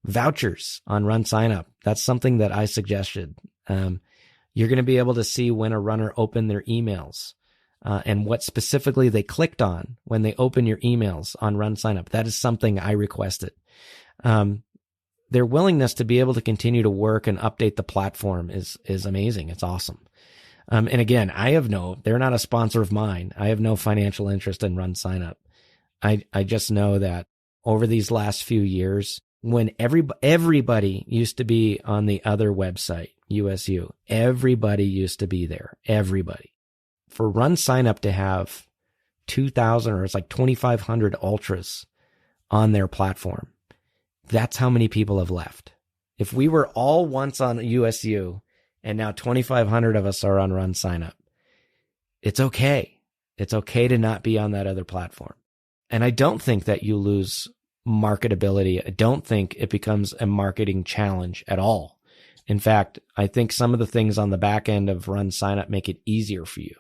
Vouchers on Run Sign Up. That's something that I suggested. You're going to be able to see when a runner opened their emails and what specifically they clicked on when they open your emails on Run Sign Up. That is something I requested. Their willingness to be able to continue to work and update the platform is amazing. It's awesome. And again, they're not a sponsor of mine. I have no financial interest in Run Sign Up. I just know that over these last few years, when everybody used to be on the other website, USU, everybody used to be there. Everybody. For Run Sign Up to have 2,000 or it's like 2,500 ultras on their platform, that's how many people have left. If we were all once on USU and now 2,500 of us are on Run Sign Up, it's okay. It's okay to not be on that other platform. And I don't think that you lose marketability. I don't think it becomes a marketing challenge at all. In fact, I think some of the things on the back end of Run Sign Up make it easier for you.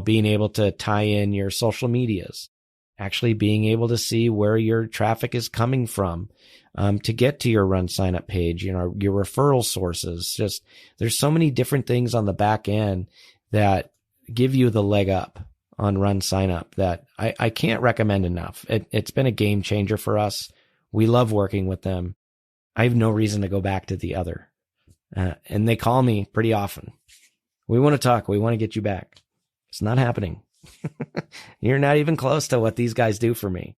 Being able to tie in your social medias, actually being able to see where your traffic is coming from, to get to your Run Sign Up page, your referral sources. Just there's so many different things on the back end that give you the leg up on Run Sign Up that I can't recommend enough. It's been a game changer for us. We love working with them. I have no reason to go back to the other. And they call me pretty often. We want to talk. We want to get you back. It's not happening. You're not even close to what these guys do for me.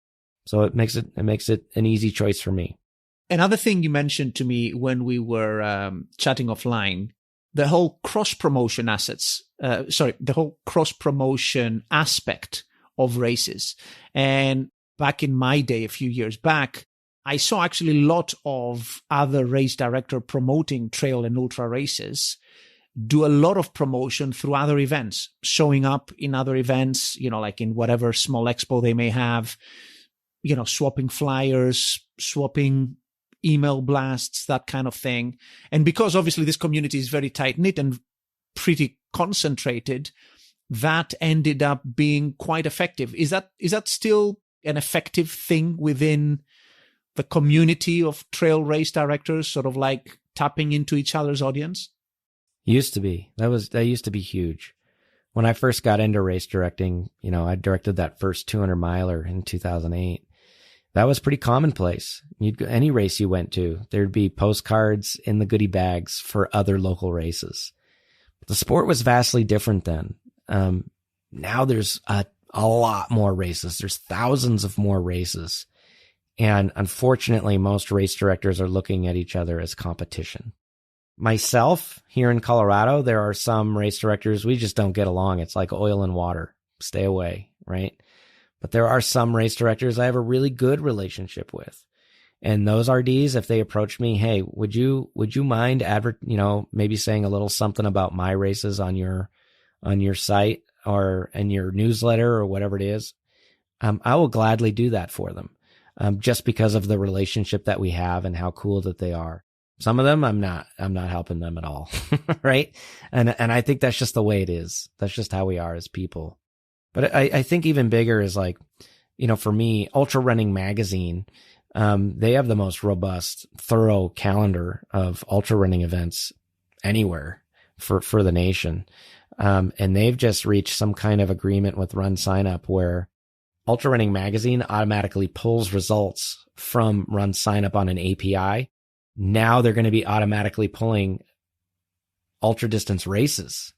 So it makes it an easy choice for me. Another thing you mentioned to me when we were chatting offline, the whole cross-promotion the whole cross-promotion aspect of races. And back in my day, a few years back, I saw actually a lot of other race director promoting trail and ultra races do a lot of promotion through other events, showing up in other events, like in whatever small expo they may have, swapping flyers, swapping email blasts, that kind of thing. And because obviously this community is very tight-knit and pretty concentrated, that ended up being quite effective. Is that still an effective thing within the community of trail race directors, sort of like tapping into each other's audience? Used to be. That used to be huge. When I first got into race directing, I directed that first 200 miler in 2008. That was pretty commonplace. Any race you went to, there'd be postcards in the goodie bags for other local races. But the sport was vastly different then. Now there's a lot more races. There's thousands of more races. And unfortunately, most race directors are looking at each other as competition. Myself, here in Colorado, there are some race directors, we just don't get along. It's like oil and water. Stay away, right? But there are some race directors I have a really good relationship with. And those RDs, if they approach me, hey, would you mind maybe saying a little something about my races on your site or in your newsletter or whatever it is, I will gladly do that for them. Just because of the relationship that we have and how cool that they are. Some of them, I'm not helping them at all. Right. And I think that's just the way it is. That's just how we are as people. But I think even bigger is like, for me, Ultra Running Magazine, they have the most robust, thorough calendar of ultra running events anywhere for the nation. And they've just reached some kind of agreement with Run Sign Up where Ultra Running Magazine automatically pulls results from Run Sign Up on an API. Now they're going to be automatically pulling ultra distance races,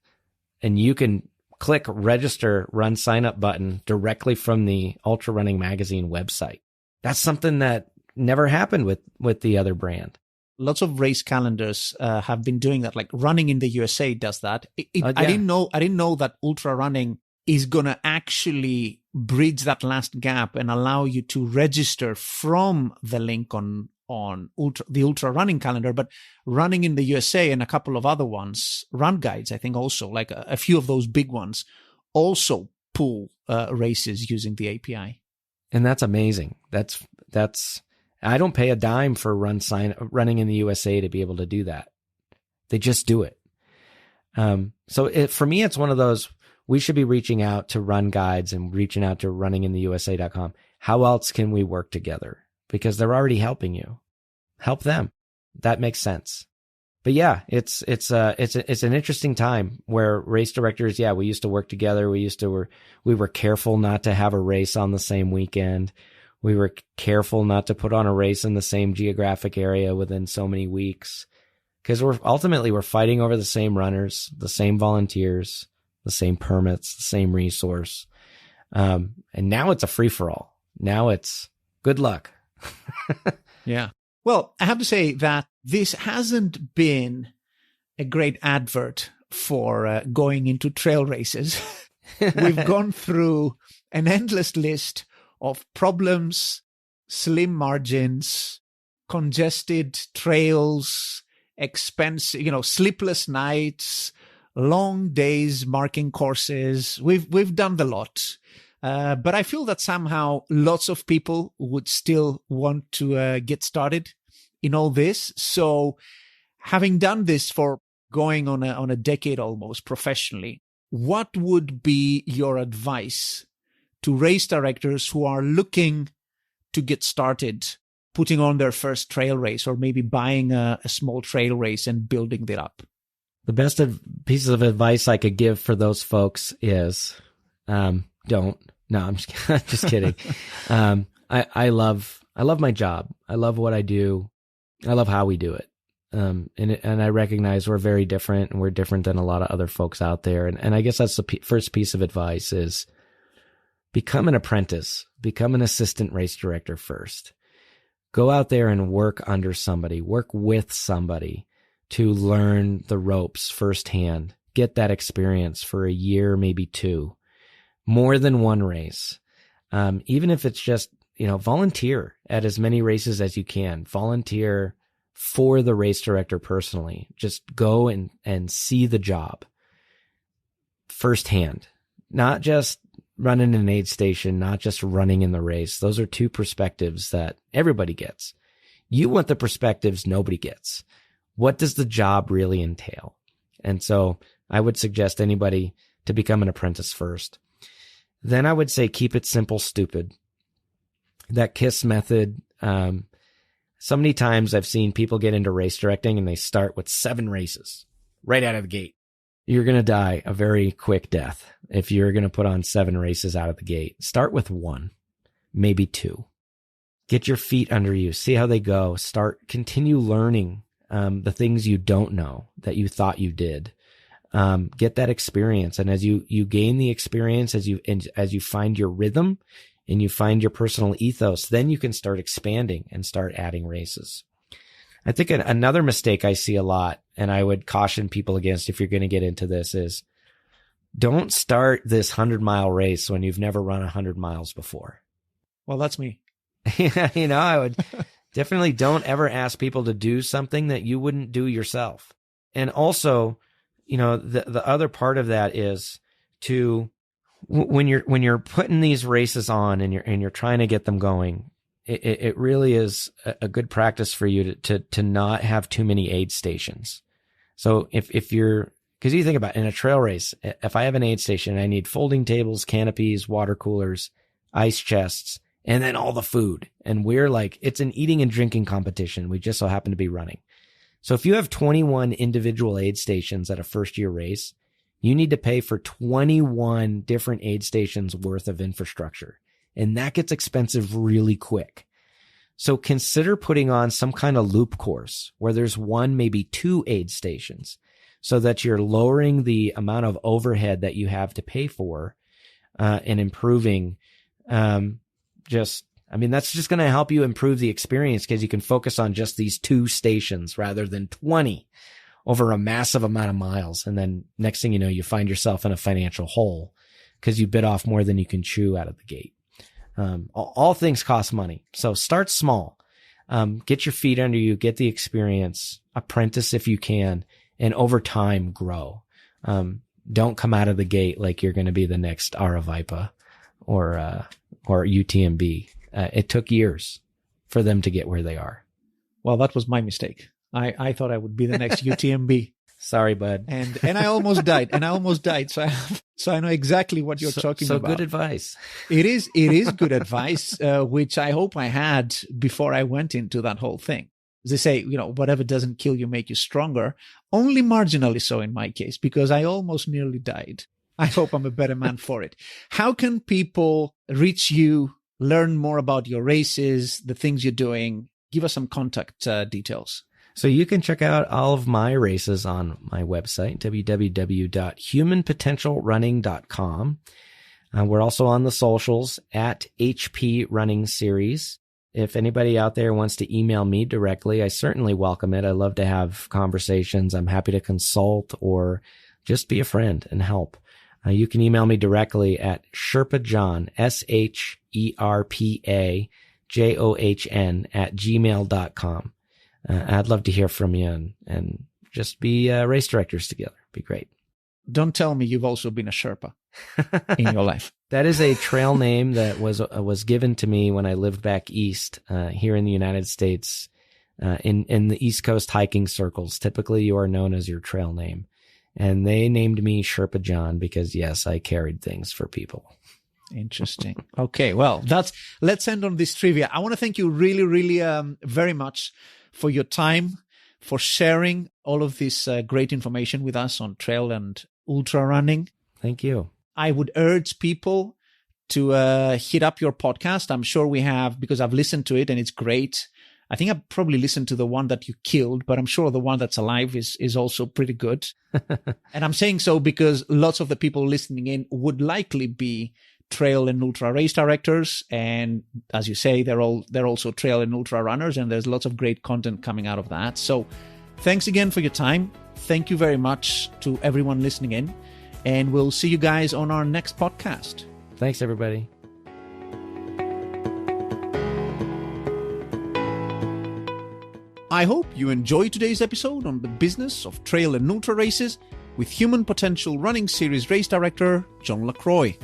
and you can click register Run Sign Up button directly from the Ultra Running Magazine website. That's something that never happened with the other brand. Lots of race calendars have been doing that. Like Running in the USA does that. Yeah. I didn't know that Ultra Running is going to actually bridge that last gap and allow you to register from the link on the Ultra Running calendar. But Running in the USA and a couple of other ones, Run Guides, I think also, like a few of those big ones, also pull races using the API. And that's amazing. That's I don't pay a dime for Running in the USA to be able to do that. They just do it. So for me, it's one of those, we should be reaching out to Run Guides and reaching out to runningintheusa.com. How else can we work together? Because they're already helping you. Help them. That makes sense. But yeah, it's an interesting time where race directors, we used to work together. We were careful not to have a race on the same weekend. We were careful not to put on a race in the same geographic area within so many weeks, because we're fighting over the same runners, the same volunteers, the same permits, the same resource. And now it's a free for all. Now it's good luck. Yeah. Well, I have to say that this hasn't been a great advert for going into trail races. We've gone through an endless list of problems, slim margins, congested trails, sleepless nights, long days marking courses. We've done the lot. But I feel that somehow lots of people would still want to get started in all this. So having done this for going on a decade almost professionally, what would be your advice to race directors who are looking to get started putting on their first trail race, or maybe buying a small trail race and building it up? The best pieces of advice I could give for those folks is don't. No, I'm just kidding. I love my job. I love what I do. I love how we do it. And I recognize we're very different, and we're different than a lot of other folks out there. And I guess that's the first piece of advice is become an apprentice, become an assistant race director first. Go out there and work under somebody, work with somebody to learn the ropes firsthand. Get that experience for a year, maybe 2, more than one race. Even if it's just, volunteer at as many races as you can. Volunteer for the race director personally. Just go and see the job firsthand, not just running an aid station, not just running in the race. Those are 2 perspectives that everybody gets. You want the perspectives nobody gets. What does the job really entail? And so I would suggest anybody to become an apprentice first. Then I would say keep it simple, stupid. That KISS method. So many times I've seen people get into race directing and they start with 7 races right out of the gate. You're going to die a very quick death if you're going to put on 7 races out of the gate. Start with 1, maybe 2. Get your feet under you. See how they go. Continue learning the things you don't know that you thought you did. Get that experience. And as you gain the experience, as you find your rhythm and you find your personal ethos, then you can start expanding and start adding races. I think another mistake I see a lot, and I would caution people against if you're going to get into this, is don't start this 100-mile race when you've never run 100 miles before. Well, that's me. I would definitely don't ever ask people to do something that you wouldn't do yourself. And also, the other part of that is to, when you're putting these races on and you're trying to get them going, it really is a good practice for you to not have too many aid stations. So because you think about it, in a trail race, if I have an aid station, I need folding tables, canopies, water coolers, ice chests, and then all the food. And we're like, it's an eating and drinking competition. We just so happen to be running. So if you have 21 individual aid stations at a first year race, you need to pay for 21 different aid stations worth of infrastructure. And that gets expensive really quick. So consider putting on some kind of loop course where there's 1, maybe 2 aid stations, so that you're lowering the amount of overhead that you have to pay for, and improving, I mean, that's just going to help you improve the experience because you can focus on just these 2 stations rather than 20 over a massive amount of miles. And then next thing you know, you find yourself in a financial hole because you bit off more than you can chew out of the gate. All things cost money. So start small. Get your feet under you, get the experience, apprentice if you can, and over time grow. Don't come out of the gate like you're going to be the next Aravaipa or UTMB. It took years for them to get where they are. Well, that was my mistake. I thought I would be the next UTMB. Sorry, bud. And I almost died. So I know exactly what you're talking about. So good advice. It is good advice, which I hope I had before I went into that whole thing. As they say, whatever doesn't kill you make you stronger. Only marginally so in my case, because I almost nearly died. I hope I'm a better man for it. How can people reach you, learn more about your races, the things you're doing? Give us some contact details. So you can check out all of my races on my website, www.humanpotentialrunning.com. We're also on the socials at HP Running Series. If anybody out there wants to email me directly, I certainly welcome it. I love to have conversations. I'm happy to consult or just be a friend and help. You can email me directly at SherpaJohn, SHERPAJOHN @gmail.com. I'd love to hear from you and just be race directors together. Be great. Don't tell me you've also been a Sherpa in your life. That is a trail name that was given to me when I lived back east, here in the United States, in the East Coast hiking circles. Typically, you are known as your trail name. And they named me Sherpa John because, yes, I carried things for people. Interesting. Okay, well, let's end on this trivia. I want to thank you really, really very much for your time, for sharing all of this great information with us on trail and ultra running. Thank you. I would urge people to hit up your podcast. I'm sure we have, because I've listened to it and it's great. I think I probably listened to the one that you killed, but I'm sure the one that's alive is also pretty good. And I'm saying so because lots of the people listening in would likely be trail and ultra race directors. And as you say, they're also trail and ultra runners, and there's lots of great content coming out of that. So thanks again for your time. Thank you very much to everyone listening in. And we'll see you guys on our next podcast. Thanks, everybody. I hope you enjoyed today's episode on the business of trail and ultra races with Human Potential Running Series race director John LaCroix.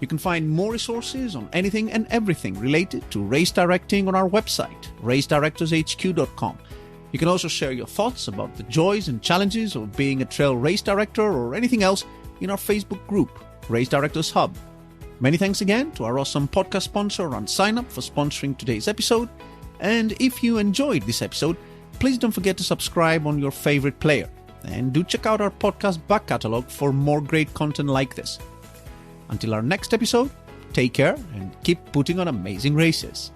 You can find more resources on anything and everything related to race directing on our website, racedirectorshq.com. You can also share your thoughts about the joys and challenges of being a trail race director or anything else in our Facebook group, Race Directors Hub. Many thanks again to our awesome podcast sponsor on Sign Up for sponsoring today's episode. And if you enjoyed this episode, please don't forget to subscribe on your favorite player. And do check out our podcast back catalog for more great content like this. Until our next episode, take care and keep putting on amazing races.